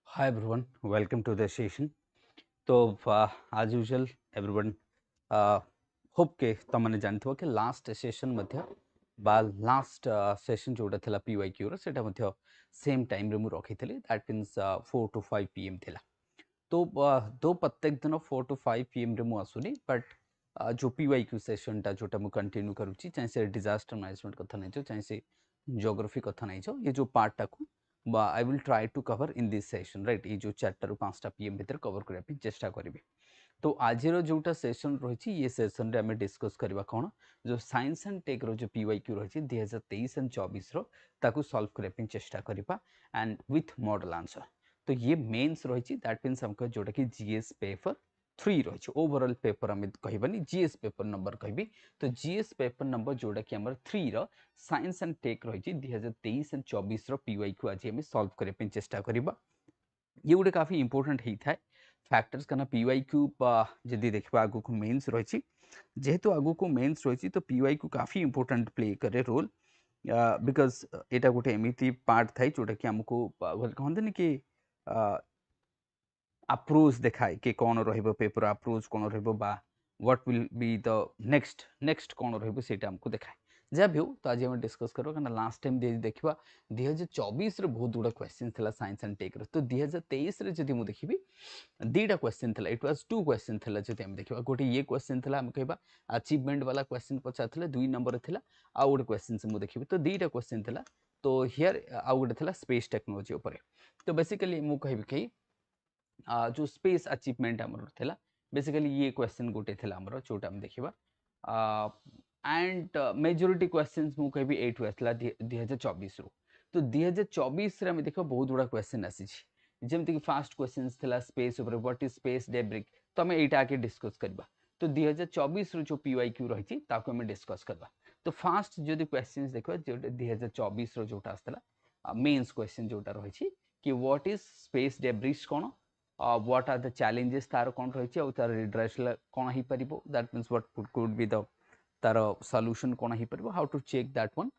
Hi everyone, welcome to the session. तो as usual everyone hope के तमने जानथो कि लास्ट सेशन मध्य बा लास्ट सेशन जोटा थिला पीवाईक्यू रो सेटा मध्य सेम टाइम रे मु रखिथिली दैट मींस 4 to 5 pm थिला तो दो प्रत्येक दिन 4 to 5 pm रे मु आसुनी बट जो पीवाईक्यू सेशन टा जोटा मु कंटिन्यू करूची चाहे से डिजास्टर मैनेजमेंट कथा नै जो चाहे से ज्योग्राफी कथा नै जो ये जो पार्ट टा को I will try to cover in this session, right? ये जो 4 ରୁ 5 pm ଭିତରେ कवर କରିବା ପାଇଁ ଚେଷ୍ଟା କରିବି। तो आजिर जोटा सेशन रही ये सेशन रे आम डिस्कस करवा कौन जो साइंस एंड टेक रो जो पीवाईक्यू रही 2023 एंड 24 रो सॉल्व करने चेष्टा करवा एंड विथ मॉडल आंसर। तो ये मेन्स रही दैट मीन्स हमको जोटा कि जीएस पेपर 3 रही ओवरऑल पेपर आम कहबानी जीएस पेपर नंबर कहि तो जीएस पेपर नंबर जोटा कि 3 रो साइंस एंड टेक रही 2023 एंड 24 रो पीवाईक्यू आज आम सॉल्व करने चेष्टा करवा। ये गोटे काफी इंपोर्टेंट होता है फैक्टर्स कहना पीवाईक्यू जदि देखा आगु को मेन्स रही जेहेतु आगु को मेन्स रही तो पीवाईक्यू काफी इंपोर्टेंट प्ले करे रोल बिकज यहाँ गोटे एमती पार्ट थाए जोटा कि आमको कहते कि अप्रोच देखाए कि कौन रेपर अप्रोच कौन what will be the next next कौन रहा आमको देखाए जहाँ भी हो तो आज हम डिस्कस करो क्या लास्ट टाइम देखा 2024 बहुत गुड़ा क्वेश्चन था साइंस एंड टेक तो 2023 जब मुझे देखी दीटा क्वेश्चन था इट वाज 2 क्वेश्चन था जब हम देखा गोटे ये क्वेश्चन था आम कह अचीवमेंट वाला क्वेश्चन पचार 2 नंबर था आउ गोटे क्वेश्चन से मुझे देखी तो दीटा क्वेश्चन था तो हियर आउ गोटे था स्पेस टेक्नोलोजी उपर तो बेसिकली मुझे कह कि जो स्पेस अचीवमेंट आमर थिला बेसिकली ये क्वेश्चन गोटे थिला आमर जोटा हम देखिबा एंड मेजॉरिटी क्वेश्चंस मु कहबी 8 आसला 2024 रो तो 2024 रे हम देखो बहुत गुडा क्वेश्चन आसी छी जेमति कि फर्स्ट क्वेश्चंस थिला स्पेस ऊपर व्हाट इज स्पेस डेब्रिक तो हम एटा आके डिस्कस करबा तो 2024 रो जो पीवाईक्यू रही छी ताको हम डिस्कस करबा तो फर्स्ट जदि क्वेश्चंस देखो जो 2024 रो जोटा आस्तला मेंस क्वेश्चन जोटा रही छी कि what is space debris cone what are the challenges तार कौन रही है तार रिड्रेसल कौन हो पार that means what could be the तार सॉल्यूशन कौन हो पार how to check that one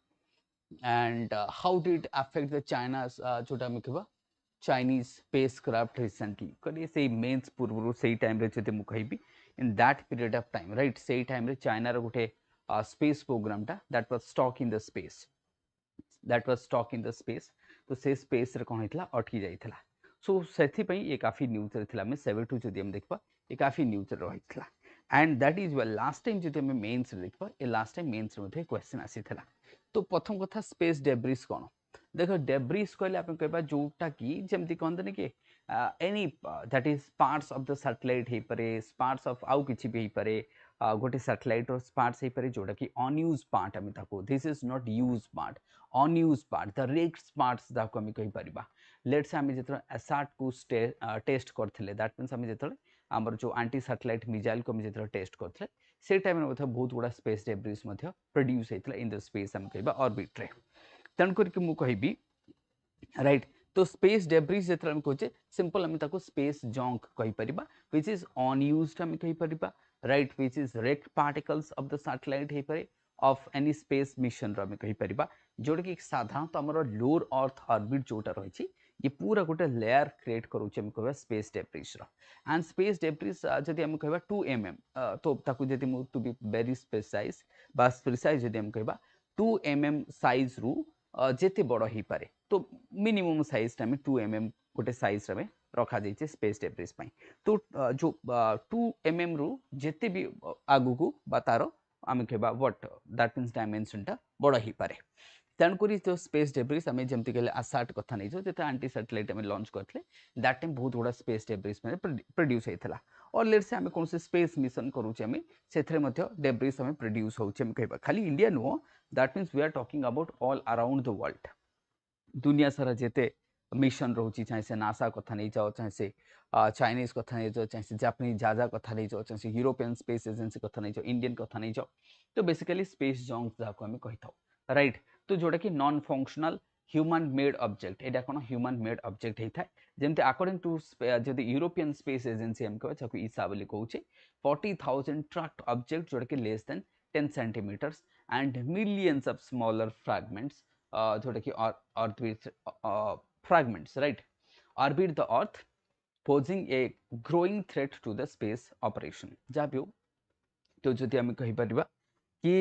and how did affect the China जोटा आम कह चाइनीज स्पेस क्राफ्ट रिसेंटली करिए से मेन्स पूर्व से टाइम रे जदि मु कहबी in that period of time right से टाइम रे चाइना रो गोटे स्पेस प्रोग्राम टा that was stock in the space तो से स्पेस रे कौन होइतला अटकी जाइतला सो से ये काफी न्यूज रे थिला 72 जदि हम देखबा ये काफी न्यूज रे रहितला and that is well last time जदि हम मेंस रे देखबा ए लास्ट टाइम मेंस रे मध्ये क्वेश्चन आसीथिला तो प्रथम कथा स्पेस डेब्रिस कोन देखो डेब्रिस कहले आपण कहबा जोटा कि जेमति कहंदने कि any that is parts of the satellite हे परे पार्ट्स ऑफ आउ किछि भी हे परे गोटे सैटेलाइट और पार्ट्स हे परे जोटा कि अनयूज पार्ट हम ताको this is not use part unused part the wrecks parts ताको हम कहि परिबा लेट्स आम जो एसाट को टेस्ट करते दैट मीन्स आम जो आमर जो आंटी सैटेलाइट मिसाइल को जो टेस्ट करते से टाइम बहुत गुड़ा स्पेस डेब्रिस प्रोड्यूस होता इन द स्पेस आम कह ऑर्बिट रे तेणुक मुझे राइट तो स्पेस डेब्रिस जो आम कहे सिंपल आम स्पेस जंक कहीपर व्हिच इज अनयूज्ड आम कहीपर right which is wrecked particles of the satellite हो पारे ऑफ एनी स्पेस मिशन आम कहीपर जोटा कि साधारणतः आम लोअर अर्थ ऑर्बिट जोटा रही ये पूरा गोटे लेयर क्रिएट करूचे कह space debris and space debris जदि हम कह 2 mm तो ताकू जदि टू बी वेरी स्पेसाइज बा प्रिसाइज जदि हम कह 2 mm साइज रु जेते बड़ हो पारे तो मिनिमम साइज टाइम 2 mm गोटे साइज रे रखा जाइए स्पेस डेब्रिस तो जो 2 mm रु जेते भी आगु को बा तार आम कह व्हाट दैट मीन्स डायमेंशन टा बड़ हो पारे तेणुक जो स्पेस डेब्रिस आम जमी कहले आसाट कथा नहीं जो आंटी सैटेलाइट आम लॉन्च करते दैट टाइम बहुत गुड़ा स्पेस डेब्रिस प्रोड्यूस होता और लेट से आम कौन स्पेस मिशन करुचे से डेब्रिस आम प्रोड्यूस होम कह खाली इंडिया नुह that means we are talking about all around the world दुनिया सारा जेते मिशन रोचे चाहे से नासा कथा नहीं जाओ चाहे से चाइनीज कथा नहीं जाओ चाहे से जापानीज जाजा कथा नहीं जाओ चाहे से यूरोपियन स्पेस एजेंसी कथा नहीं जाओ इंडियन कथा नहीं जाओ तो बेसिकली स्पेस जंक जाको आम कही था राइट तो जोटा कि non functional human made object एटा कोन ह्यूमन मेड ऑब्जेक्ट हेता जेमते अकॉर्डिंग टू जदि यूरोपियन स्पेस एजेंसी हम कहबा जाको ईसा बोली कहउचे 40,000 ट्रैक्ड ऑब्जेक्ट जोटा कि less than 10 centimetres and millions of smaller fragments जोटा कि orbit fragments right orbit the earth posing a growing threat to the space operation जहाँ भी हो तो जदि आम कहीपर कि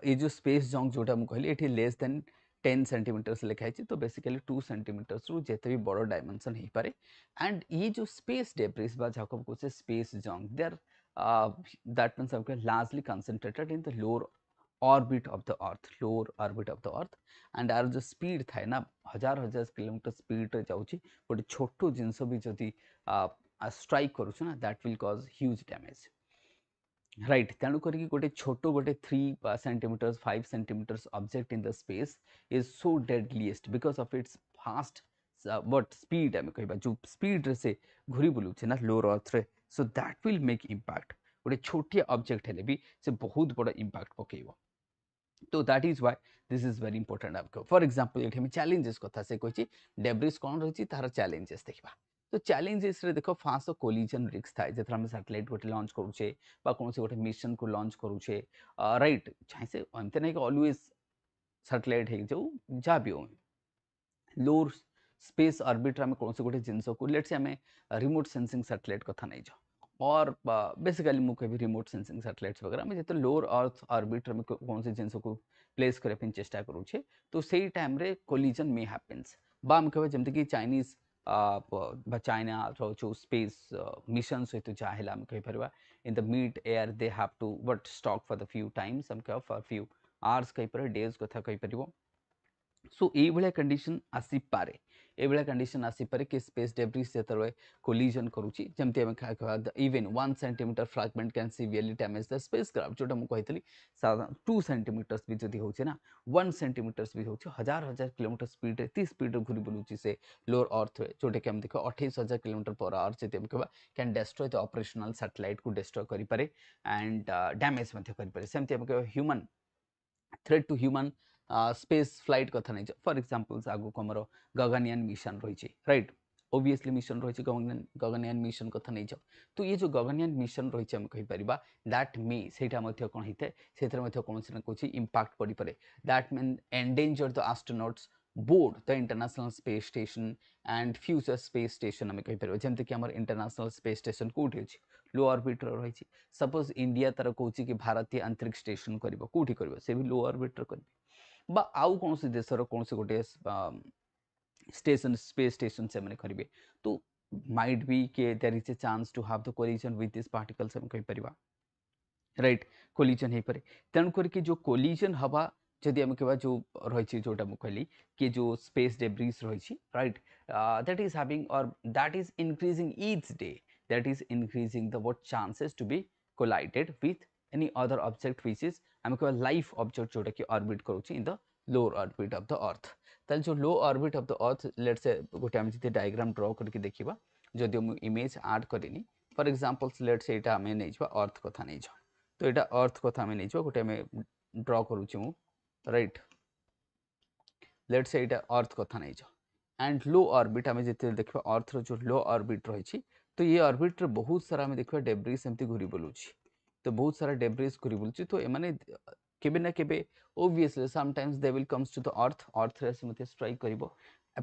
ये जो स्पेस जंक जोटा मुझे कहली ये लेस देन 10 सेंटीमीटर्स लिखाई तो बेसिकली 2 सेंटीमीटर्स रु जेते भी बड़ डायमेंशन हो पारे एंड ये जो स्पेस डेब्रिस बा जाको कहते space junk they are that means हमको largely concentrated in the lower orbit of the earth lower orbit of the earth and are जो स्पीड थाए ना हजार हजार किलोमीटर स्पीड रे जाउची गोटे छोटो जिनस भी जदि स्ट्राइक करूछु ना that will cause huge damage right तेणु करके गोटे छोट गोटे 3 centimetres 5 centimetres object in the space is so deadliest because of its fast but speed आम कह जो स्पीड रे से घूरी बुलूचे ना लोअर अर्थ रे so that will make impact गोटे छोटिया ऑब्जेक्ट हेले भी से बहुत बड़ा इम्पैक्ट पकेइबो तो that is why this is very important आपको फॉर एग्जांपल ये चैलेंजेस कथा से कही डेब्रिस कौन रही तार चैलेंजेस देखा तो चैलेंजेस रे देखो फास्ट कोलिजन रिस्क थाए जे हम सैटेलाइट गोटे लॉन्च करूचे कौन से गोटे मिशन को लॉन्च करूचे राइट चाहे से एमती नहीं कि ऑलवेज सैटेलाइट हो जाऊ जहाँ भी हो लोअर स्पेस ऑर्बिट में कौन से गोटे जिनस को लेट्स आम रिमोट सेंसिंग सैटेलाइट कथा नहीं जाओ और बेसिकली मुझे कह रिमोट सेंसिंग सैटेलाइट्स वगैरह में जो लोअर अर्थ ऑर्बिट में कौन से जिनस को प्लेस करने चेष्टा करूचे तो सही टाइम रे कोलिजन मे हैपेंस आम कह जमती कि चाइनीज चाइना जो स्पेस मिशन सहित जहाँ आम कहीपर in the mid air they have to but stuck for the few times आम कह फॉर फ्यू आवर्स कहीपर डेज कथा कहीपर सो ये कंडीशन आसी पारे ये कंडीशन आसी पारे कि स्पेस डेब्रिस जो कोलिजन करुच्ची जमती even 1 centimetre fragment can severely damage the space craft जोटा मुझे कही 2 सेंटीमीटर्स भी जदि होचे ना 1 सेंटीमीटर्स भी होचे हजार हजार किलोमीटर स्पीड रे स्पीड रे घूरी बुलूची से लोअर अर्थ रे जोटा कि हम देखो 28,000 किलोमीटर पर आवर जदि हम कहबा can destroy the operational satellite को डिस्ट्रॉय करि पारे एंड डैमेज मध्य करि पारे सेमती हम कहबा human threat to human space flight कथा नहीं फॉर एग्जांपल आगु को हमर गगनयान मिशन रही राइट ओबियसली मिशन रही गगनयान मिशन कथा नहीं जाओ तो ये जो गगनयान मिशन रही आम कहीपर दैट मे से कौन होता है से कौन ना कौन इम्पैक्ट पड़ पारे that mean endanger the astronauts board the international space station and future space station आम कहीपर जमती कि इंटरनेशनल स्पेस स्टेशन कौटी अच्छी लो ऑर्बिट रही सपोज इंडिया तार कौन कि भारतीय अंतरिक्ष स्टेशन कर कौटी कर से भी लो ऑर्बिट कर आउ कौन से देशर कौन से गोटे स्टेशन स्पेस स्टेशन से मैंने करेंगे तो माइट बी के there is a chance to have the collision with this particles हम कहि परिबा राइट कोलिजन हे पारे तेणु करके जो कोलिजन हवा जदि आम कह जो रही जोटा मुझे कहली कि जो स्पेस डेब्रिस रही राइट दैट इज हैविंग और that is increasing each day that is increasing the what chances to be collided with any other object which is um कह लाइफ ऑब्जेक्ट जोटा कि ऑर्बिट करुच्ची in the lower orbit of the earth ताल जो low orbit of the earth let's say गोटे आम जी diagram ड्र करके देखा जदि मुझे इमेज ऐड करेनि फॉर एग्जांपल लेट्स से यहाँ आम नहीं अर्थ कथा नहीं तो यहाँ अर्थ कथा आम नहीं गोटे आम ड्र करुच्ची मु राइट लेट्स से यहाँ अर्थ कथा नहीं एंड लो ऑर्बिट आम जिते देखा अर्थ रो जो लो ऑर्बिट रही तो ये ऑर्बिट रे बहुत सारा आम देखा डेब्रिस एमती घूरी बुलूची तो बहुत सारा डेब्रिस घूरी बुलूची तो एमाने केबे ना केबे obviously sometimes they will comes to the earth रे मते स्ट्राइक करिवो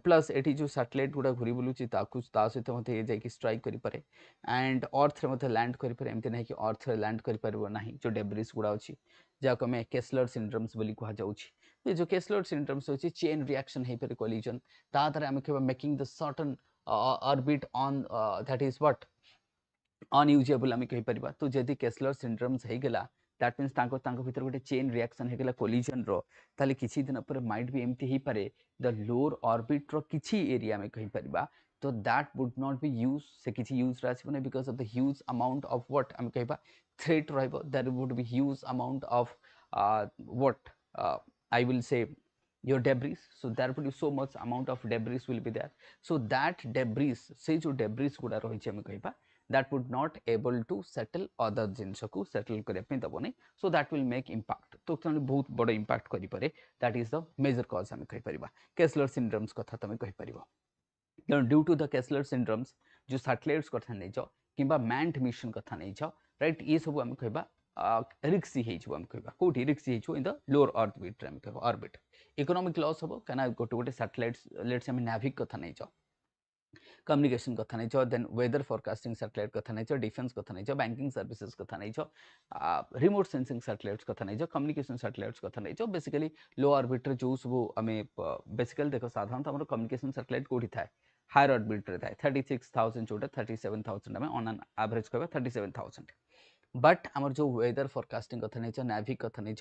प्लस एटी जो सैटेलाइट गुडा घूरी बुलूची ताकू ता सहित मते जाकी स्ट्राइक करि पारे एंड अर्थ रे मते लैंड करि पारे एमते नहीं कि अर्थ रे लैंड करि पारबो नहीं जो डेब्रिस गुडा अछि जाको में केस्लर सिंड्रोम्स बोली कहा जाउछि ये जो केस्लर सिंड्रोम्स अछि चेन रिएक्शन हे पारे कोलिजन ता तरह हम केबा making the certain orbit on that is what unusable um कहीपर तो जदि केस्लर सिंड्रोम्स हो गला दैट मीन्स भीतर गोटे चेन रिएक्शन होगा कोलिजन रो किसी दिन पर माइट भी एमती हो पारे द लोअर ऑर्बिट रो किसी एरिया में कहीपर तो that would not be use से किसी यूज आसबना because of the huge amount of what um कह थ्रेट रहिबो that would be huge amount of what I will say your debris, so there would be so much amount of debris will be there, so that debris se jo debris guda rohichi ame kaiba that would not able to settle other jinsa ku settle kare pe dabone, so that will make impact, to tane bahut bada impact kari pare, that is the major cause ame kai pariba Kessler syndromes katha tame kai pariba due to the Kessler syndromes जो satellites कथा नहीं जाओ किंबा manned mission कथा नहीं जाओ right ये सब हम कहबा रिक्सी हेजो हम कहबा कोठी रिक्सी हेजो इन द लोअर ऑर्बिट हम कहबा ऑर्बिट इकोनॉमिक लॉस हबो कना गोटे गोटे सैटेलाइट्स लेट्स हम नाविक कथा नहीं जाओ कम्युनिकेशन कथा नहीं जाओ देन वेदर फोरकास्टिंग सैटेलाइट कथा नहीं जाओ डिफेंस कथा नहीं जाओ बैंकिंग सर्विसेज कथा नहीं जाओ रिमोट सेंसिंग सैटेलाइट्स कथा नहीं जाओ कम्युनिकेशन सैटेलाइट्स कथा नहीं जाओ बेसिकली लो ऑर्बिट रे जो सब हमें बेसिकली देखो साधारणतः हमर कम्युनिकेशन सैटेलाइट कोठी थाए हायर ऑर्बिट रे थाए 36000 जोटा 37000 में ऑन एन एवरेज कहबा 37000 बट आमर जो वेदर फोरकास्टिंग कथा नहीं नाविक कथा नहीं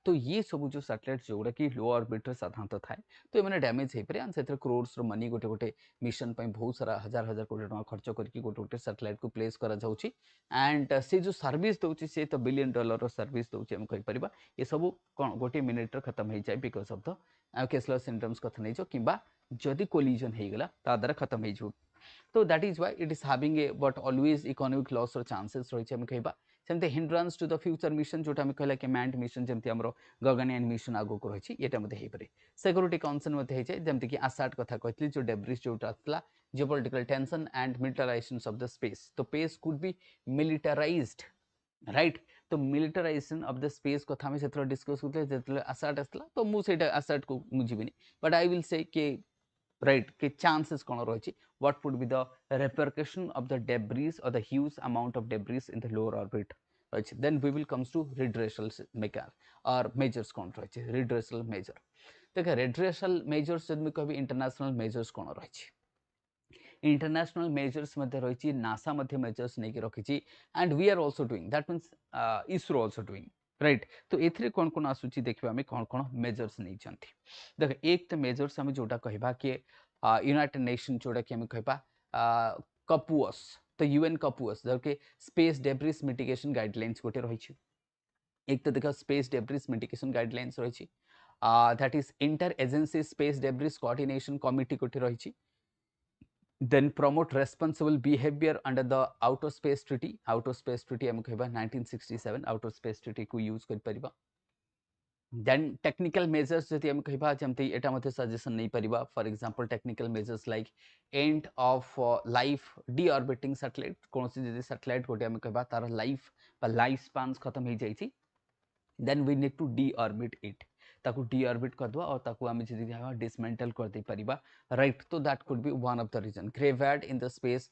तो ये सब जो सैटेलाइट जोड़ा कि लो ऑर्बिट रे साधारणतः थाए तो ये डैमेज हो पारे एंड से क्रोर्स रो मनी गोटे गोटे मिशन पे बहुत सारा हजार हजार कोटी टका खर्च करके गोटे गोटे सैटेलाइट को प्लेस करा जाउची एंड से जो सर्विस दउची से तो $1 बिलियन रो सर्विस दउची हम कहि परिबा ये सब कोन गोटे मिनिट रे खत्म हो जाए बिकॉज ऑफ द केसलर सिम्पटम्स कथा नहीं किंबा जदि कोलिजन हो गला ता द्वारा खत्म हो जो तो that is why it is having a but always economic loss रो चांसेस रही हम कहबा सेमते hindrance to the future mission जोटा हम कहला कि मैंड मिशन जेमति हमरो गगनयान मिशन आगो को रही एटा मते हे परे सिक्योरिटी कंसर्न मते हे छै जेमति कि आसाट कथा कहतली जो डेब्रिस जोटा आतला geopolitical tension and militarisation of the space तो space could be militarised right तो मिलिटराइजेशन ऑफ द स्पेस कथा हम सेथरो डिस्कस करले जेतले आसाट आतला तो मु सेटा आसाट को मुजिबिनी बट आई विल से कि right के chances कौन रही what would be the repercussion of the debris or the huge amount of debris in the lower orbit right then we will comes to redressal or measures कौन रही redressal measure देखा redressal measures जब मैं कभी international measures कौन रही international measures मध्ये रही नासा मध्ये measures नहीं कि रखी and we are also doing that means ISRO also doing right तो एथरे कौन कौन आसुची देखिबा हमें कौन कौन मेजर्स नहीं चंती देख एक तो मेजर्स हमें जोटा कहबा कि यूनाइटेड नेशन जोटा कि हमें कहबा कपुअस तो यूएन कपुअस जो कि स्पेस डेब्रिस मिटिगेशन गाइडलाइंस गोटे रही छी एक तो देखा स्पेस डेब्रिस मिटिगेशन गाइडलाइंस रही छी that is inter agency space debris coordination committee गोटे रही छी then promote responsible behavior under the outer space treaty हम कहबा 1967 outer space treaty को यूज कर परिबा then technical measures जति हम कहबा जमति एटा मते सजेशन नहीं परिबा for example technical measures like end of life deorbiting satellite कोनोसी जति satellite गोटे हम कहबा तार लाइफ बा लाइफ स्पान्स खत्म हो जाई छी then we need to deorbit it ताकू deorbit कर दवा और ताकू आमे जदी dismantle कर दे परिबा right तो that could be one of the reason graveyard in the space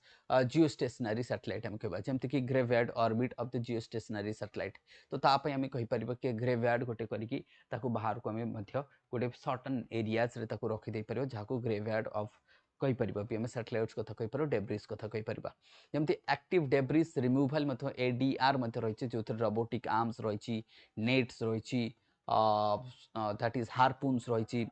geostationary satellite हम कहबा जेमति कि graveyard orbit of the geostationary satellite तो ता पय आमे कहि परिबा कि graveyard गोटे करी कि ताकू बाहर को आमे मध्य गोटे certain areas रे ताकू रखि दे परिबो जाकू graveyard of कहि परिबा पीएम सैटेलाइट्स कथा कहि परबो डेब्रिस कथा कहि परिबा जेमति एक्टिव डेब्रिस रिमूवल मथो एडीआर मथो रहिछि जोथि रोबोटिक आर्म्स रहिछि नेट्स रहिछि that is harpoons रहिछि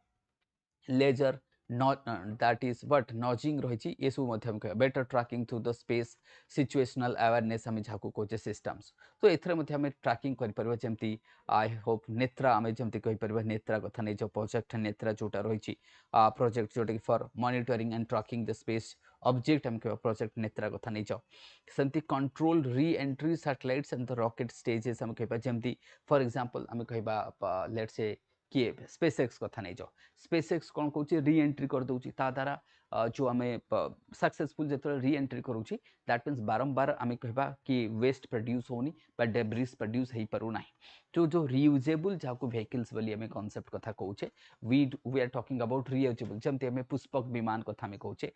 laser not that is what nudging रहिछि ये सब मध्यम कह better tracking through the space situational awareness हम जाको कोचे सिस्टम्स तो एथरे मध्य हम ट्रैकिंग कर परबो जेमति आई होप नेत्रा हम जेमति कहि परबो नेत्रा कथा नै जो प्रोजेक्ट नेत्रा जोटा रहिछि प्रोजेक्ट जोटा for monitoring and tracking the space object हम कह प्रोजेक्ट नेत्रा कथा नै जो सेमति control reentry satellites and the rocket stages हम कहबा जेमति फॉर एग्जांपल हम कहबा लेट्स से किए स्पेसएक्स कथा नै जो स्पेसएक्स कौन कौच री एंट्री कर दूची ता द्वारा जो आम सक्सेसफुल जो री एंट्री करूची दैट मीन्स बारंबार आम कहबा कि वेस्ट प्रोड्यूस होनी बा डेब्रिस प्रोड्यूस हो पारु ना जो रियूजेबल जहाँ व्हीकल्स बोली आम कॉन्सेप्ट कथा कहूचे we are talking about reusable जमती आम पुष्पक विमान कथा आम कहूचे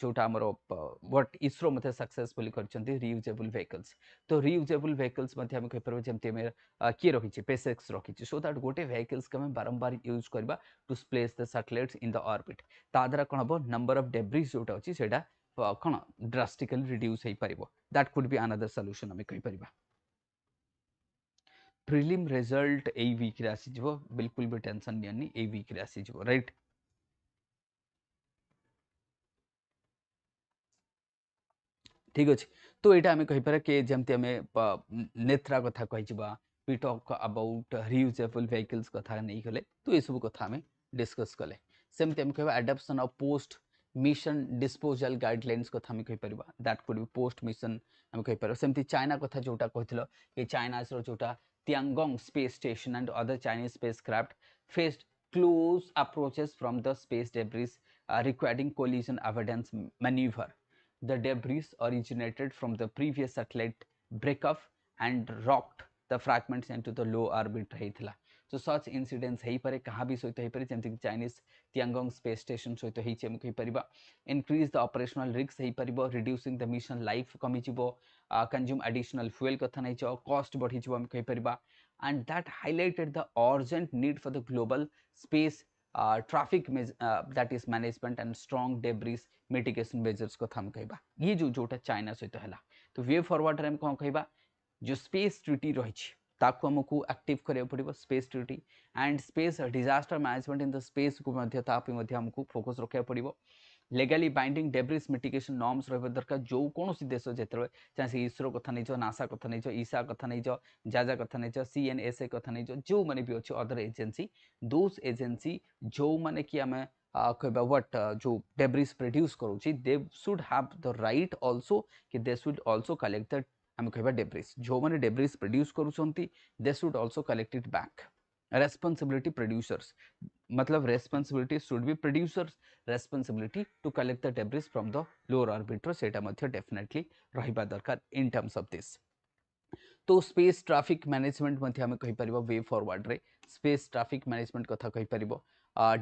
जोटा आमर व्हाट इसरो मते सक्सेसफुली करछंती रियूजेबल व्हीकल्स तो रियूजेबल व्हीकल्स मते आम कहि परबो जमती आम किए रही स्पेसएक्स रही सो दैट गोटे व्हीकल्स के आम बारंबार यूज करबा to place the satellites in the orbit ता द्वारा कोन हबो नंबर ऑफ डेब्रिस जोटा अछि सेटा कोन ड्रास्टिकली रिड्यूस हे परिबो that could be another solution हम कहि परिबा प्रीलिम रिजल्ट ए वीक रे आसी जबो बिल्कुल भी टेंशन नियनी ए वीक रे आसी जबो राइट ठीक अछि तो एटा हमें कहि पारे के जेमते हमें नेत्रा कथा कहि जबा we talk about reusable vehicles कथा नहीं गले तो ये सब कथा हमें डिस्कस कले सेमती हम कहबा adoption of post mission disposal guidelines कथा हम कहि परबा that could be post mission हम कहि परबा सेमती चाइना कथा जोटा कहितलो कि चाइना रो जोटा Tiangong space station and other Chinese spacecraft faced close approaches from the space debris requiring collision avoidance maneuver. The debris originated from the previous satellite breakup and rocked the fragments into the low orbit रहीथिला. So such incidents हेई पारे कहाँ भी सहित हेई पारे जेमति Chinese Tiangong space station सहित हेई हम कहि परिबा increase the operational risks hay परिबो reducing the mission life कमी जिवो consume additional fuel कथा नै छ cost बढ़ी जिवो हम कहि परिबा and that highlighted the urgent need for the global space traffic that is management and strong debris mitigation measures कथा हम कहबा ये जोटा चाइना सहित हला तो वे फॉरवर्ड रे हम कोन कहबा जो स्पेस ट्रीटी रही ताको हमको एक्टिव करिया पड़िबो space treaty and space disaster management in the space को मध्य तापि मध्य हमको फोकस रखिया पड़िबो legally binding debris mitigation norms रहबा दरकार जो कोनोसी देश जेतरे चाहे इसरो कथा नै छ नासा कथा नै छ ईसा कथा नै छ जाजा कथा नै छ सीएनएसए कथा नै छ जो माने भी अछि अदर एजेंसी दोस एजेंसी जो माने कि हमें कहबा व्हाट जो डेब्रिस प्रोड्यूस करूची they should have the right also कि they should also collect the हम कहबा डेब्रिस जो माने डेब्रिस प्रोड्यूस करूछंती they should also collect it back responsibility producers मतलब responsibility should be producers responsibility to collect the debris from the lower orbiter सेटा मध्य definitely रहिबा दरकार in terms of this तो space traffic management मध्य हम कहि परिबो way forward रे space traffic management कथा कहि परिबो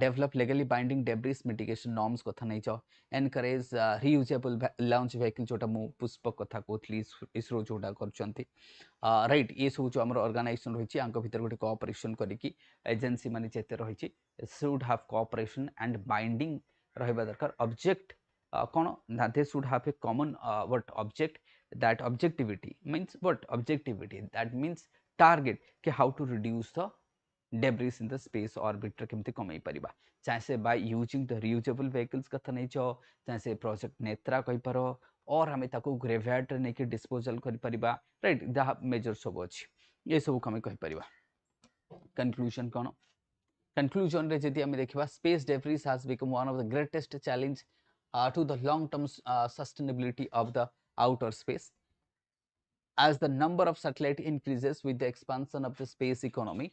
develop legally binding debris mitigation norms कथा नै छ एनकरेज रियूजेबल लॉन्च व्हीकल जोटा मु पुष्पक कथा कोथली इसरो जोटा करचंती राइट ये सब जो हमर ऑर्गेनाइजेशन रही आंक भीतर गोटे कोऑपरेशन करिकी एजेंसी माने जेते रही should have cooperation and binding रहबा दरकार ऑब्जेक्ट कोन ना दे should have a common what object that objectivity means what objectivity that means target कि how to reduce the debris in the space orbit केमती कमाई परिबा चाहे से by using the reusable vehicles कथा नै छ चाहे से प्रोजेक्ट नेत्रा कहि पारो और हमें ताको ग्रेवयार्ड रे नेके डिस्पोजल करि परिबा राइट द मेजर सब अछि ये सब कमे कहि परिबा कंक्लूजन कोन कंक्लूजन रे जदि हमें देखिबा space debris has become one of the greatest challenge to the long term sustainability of the outer space as the number of satellites increases with the expansion of the space economy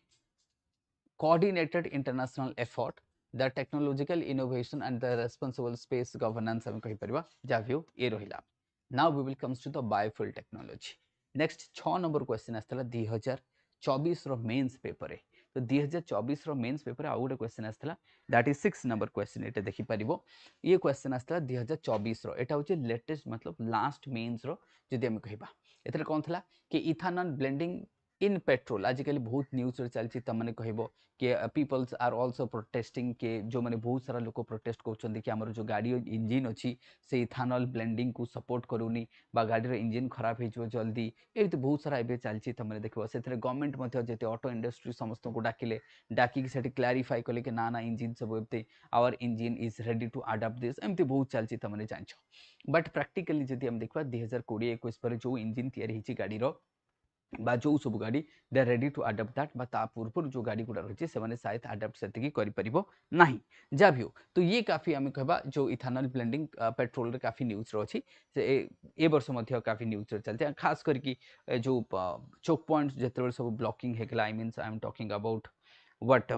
coordinated international effort the technological innovation and the responsible space governance हम कहि परिबा जावियो ए रहिला now we will comes to the biofuel technology next 6 number question आस्तला 2024 रो mains paper रे तो 2024 रो mains paper आ गोटे क्वेश्चन आस्तला दैट इज 6 नंबर क्वेश्चन एटा देखि परिबो ये क्वेश्चन आस्तला 2024 रो एटा होचे लेटेस्ट मतलब लास्ट मेंस रो जदि हम कहिबा एतरे कोन थला कि इथानॉल ब्लेंडिंग इन पेट्रोल आजिकल बहुत न्यूज रे चलछि त माने कहबो कि पीपल्स आर आल्सो प्रोटेस्टिंग के जो माने बहुत सारा लोक प्रोटेस्ट करछन कि हमर जो गाड़ी इंजन अछि से इथानॉल ब्लेंडिंग को सपोर्ट करूनी बा गाड़ी रे इंजन खराब हे जो जल्दी एते बहुत सारा एबे चलछि त माने देखबो सेतरे गवर्नमेंट मध्य जेते ऑटो इंडस्ट्री समस्त को डाकिले डाकी सेठी क्लैरिफाई कले कि ना ना इंजन सब एते our engine is ready to adopt this एमती बहुत चलछि त माने जानछो बट प्रैक्टिकली जदि हम देखबा 2020 21 पर जो इंजन तयारी हिची गाड़ी रो बा जो सब गाड़ी they are ready to adopt that बा ता पूर्व जो गाड़ी गुडा रही से माने शायद अडॉप्ट सेति करि परिबो नाही जा भी हो तो ये काफी हम कहबा जो इथानॉल ब्लेंडिंग पेट्रोल रे काफी न्यूज रो अछि से ए वर्ष मध्य काफी न्यूज चलते खास करके जो चोक पॉइंट्स जेते सब ब्लॉकिंग हेगला I means I am talking about what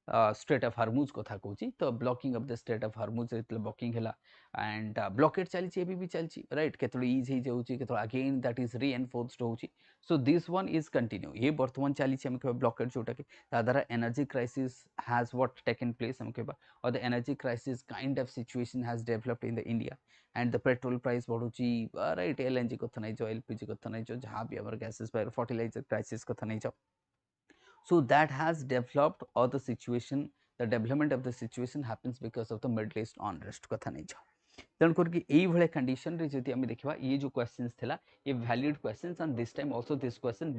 strait of Hormuz कथा कहूँ तो blocking of the strait of Hormuz blocking है एंड ब्लॉकेट चली भी चलती राइट केतों इज हो जाऊँगी केतों अगेन दैट इज रीएनफोर्स्ड होची so this one is continue ये बर्तमान चली ब्लॉकेट जोटा कि द्वारा energy crisis has what taken place हम कहबा और the energy crisis kind of situation has developed in the India and the petrol price बढ़ुची राइट एलएनजी कथा नहीं एलपीजी कथा नहीं जहाँ भी आम गैसेस फर्टिलाइजर क्राइसिस कथा नहीं so that has developed or the situation the development of the situation happens because of the Middle East unrest कथा नहीं छ तेन करके एई भले कंडीशन रे जति हम देखबा ये जो क्वेश्चंस थिला ये valid questions and this time also this question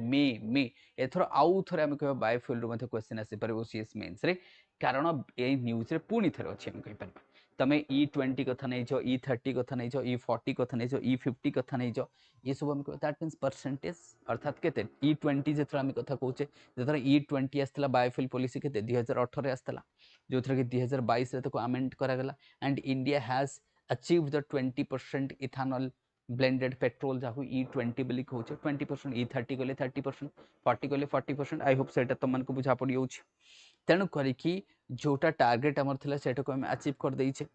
मे एथरो आउ थरे हम कहबा बायोफ्यूल रो मध्ये क्वेश्चन आसी परबो ओसीएस मेंस रे कारण ए न्यूज रे पुनी थरे अछि हम कहि परबा तमे E20 कथा नहीं जो E30 कथा नहीं जो E40 कथा नहीं जो E50 कथा नहीं जो ये सब हम दैट मींस परसेंटेज अर्थात केते E20 जेथरा हम कथा कहूचे जेथरा E20 आस्तला बायोफ्यूल पॉलिसी केते 2018 रे आस्तला जोथरा कि 2022 रे तको अमेंड करा गला and India has achieved the 20% ethanol blended petrol जाहु E20 बोली कहूचे 20% E30 गले 30% 40 गले 40% आई होप सेटा तमन को बुझा पड़ी होची तेणु करिकी जोटा टार्गेट हमर थिला सेटा को हम अचीव कर देइछे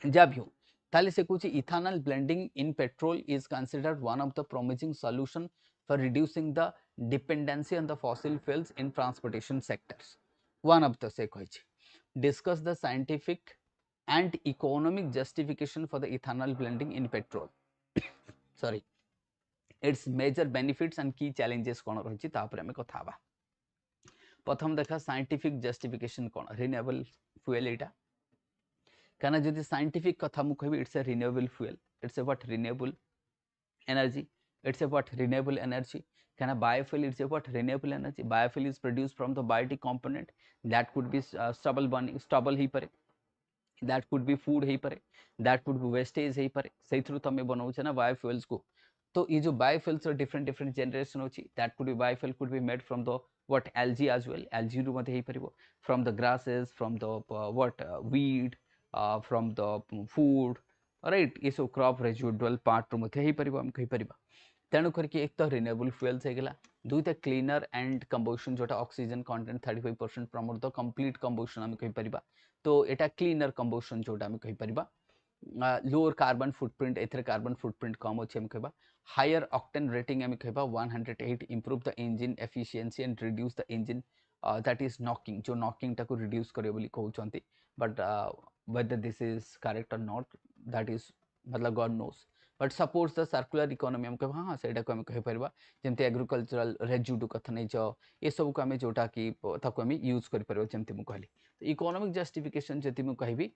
जा भी हो ताले से कुछ ethanol blending in petrol is considered one of the promising solution for reducing the dependency on the fossil fuels in transportation sectors one of the से कहिछे discuss the scientific and economic justification for the ethanol blending in petrol sorry it's major benefits and key challenges कोन रहिछि तापर हमें कथा बा प्रथम देखा साइंटिफिक जस्टिफिकेशन कोन रिन्यूएबल फ्यूल एटा कहना जदि साइंटिफिक कथा मु कहबी it's a renewable fuel it's a what renewable energy it's a what renewable energy कहना biofuel it's a what renewable energy biofuel is produced from the biotic component that could be stubble burning stubble ही परे that could be food ही परे that could be wastage ही परे सही through तमे बनाउछ ना बायोफ्यूल्स को तो ये जो बायोफ्यूल्स डिफरेंट डिफरेंट जनरेशन होची that could B biofuel could be made from the what algae as well algae ru मध्ये ही परिबो from the grasses from the what weed from the food right ये सब crop residual part रू मध्ये ही परिबो हम कहि परिबा तेणु करके एक तो रिन्यूएबल फ्यूल्स हे गेला दुईटा क्लीनर एंड कंबशन जोटा oxygen content 35% promote the complete combustion हम कहि परिबा तो एटा क्लीनर कंबशन जोटा हम कहि परिबा लोअर कार्बन फुटप्रिंट एथरे कार्बन फुटप्रिंट कम अछि हम कहबा हायर ऑक्टेन रेटिंग हम कहबा 108 improve the engine efficiency and reduce the engine that is knocking जो नॉकिंग टाको रिड्यूस करे बोली कहउचंती but whether this is correct or not that is मतलब God knows but supports the circular economy हम कहबा हां सेटा को हम कहि परबा जेमते एग्रीकल्चरल रेजिड्यू कथा नै छ ए सब को हम जोटा कि ताको हम यूज कर परबो जेमते मु कहली इकोनॉमिक जस्टिफिकेशन जति मु कहबी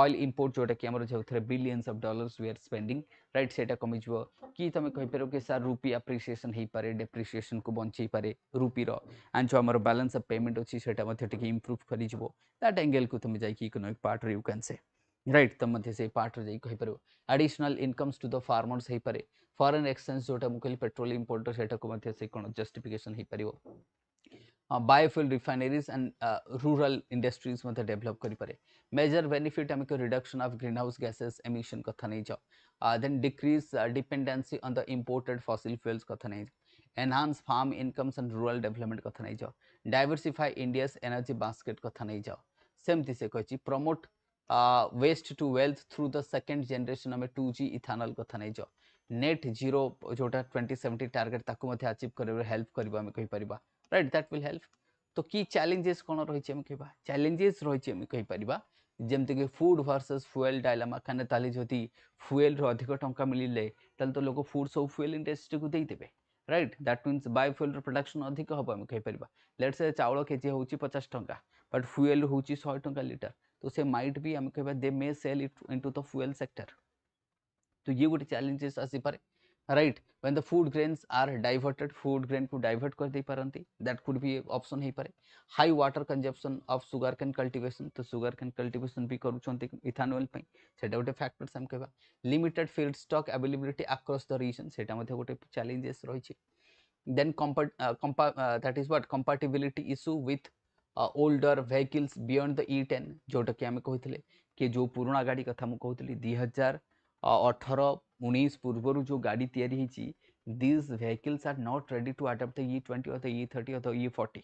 ऑयल इंपोर्ट जोटा कि हमर जो billions of dollars we are spending right सेटा कमी जो कि तमे कहि परबो कि सर रुपी एप्रिसिएशन हे पारे डेप्रिसिएशन को बंचई पारे रुपी रो एंड जो हमर बैलेंस ऑफ पेमेंट अछि सेटा मध्ये टिके इंप्रूव करि जबो दैट एंगल को तमे जाई कि इकोनॉमिक पार्ट रे यू कैन से राइट तम मध्ये से पार्ट रे जाई कहि परबो additional incomes to the farmers हे पारे फॉरेन एक्सचेंज जोटा मु कहली पेट्रोल इंपोर्ट सेटा को मध्ये से कोन जस्टिफिकेशन हे परिबो biofuel refineries and rural industries मध्ये डेवलप करि पारे मेजर बेनिफिट हमको reduction of greenhouse gases emission कथा नै छ then decrease dependency on the imported fossil fuels कथा नै enhance farm incomes and rural development कथा नै छ डाइवर्सिफाई इंडियास एनर्जी बास्केट कथा नै छ सेमति से कहछि promote waste to wealth through the second generation में 2G इथेनॉल कथा नै छ नेट जीरो जोटा 2070 टारगेट ताकू मध्ये अचीव करबे हेल्प करबा हम कहि परिबा राइट दैट विल हेल्प तो की चैलेंजेस कोन रही हम कहबा चैलेंजेस रही हम कहि परिबा जेमते कि फूड वर्सेस फ्यूल डायलेमा खाने ताली जति फ्यूल रो अधिक टंका मिलिले तल तो लोग फूड सब फ्यूल इंडस्ट्री को देई देबे राइट दैट मींस बायोफ्यूल रो प्रोडक्शन अधिक हबो हम कहि परिबा लेट्स से चावल केजी होची 50 टंका बट फ्यूल होची 100 टंका लीटर तो से माइट भी हम कहबा they may sell it into the fuel sector तो ये गोटे चैलेंजेस आसी पारे right when the food grains are diverted food grain को डाइवर्ट कर दे पारंती दैट कुड बी ऑप्शन हे पारे high water consumption of sugarcane cultivation तो सुगर कैन कल्टीवेशन भी करूछंती इथेनॉल पई सेटा गोटे फैक्टर्स हम कहबा limited feedstock availability across the region सेटा मध्ये गोटे चैलेंजेस रहिछि then that is what compatibility issue with older vehicles beyond the E10 जोटा कि हम कहितले कि जो पुराना गाड़ी कथा हम कहतली 2018-19 पूर्व जो गाड़ी तैयारी होती these vehicles are not ready to adapt the E20 or the E30 or the E40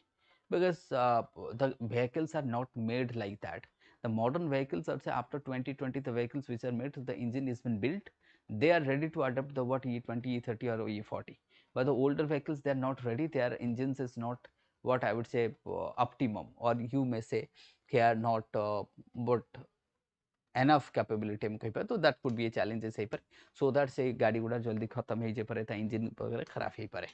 because the vehicles are not made like that. The modern vehicles are say after 2020 the vehicles which are made the engine has been built they are ready to adapt the what E20 E30 or E40 but the older vehicles they are not ready their engines is not what I would say optimum or you may say they are not but enough capability हम कहि पर तो that could be a challenges हे पर so that से गाड़ी गुडा जल्दी खत्म हे जे परे ता इंजन वगैरह खराब हे पारे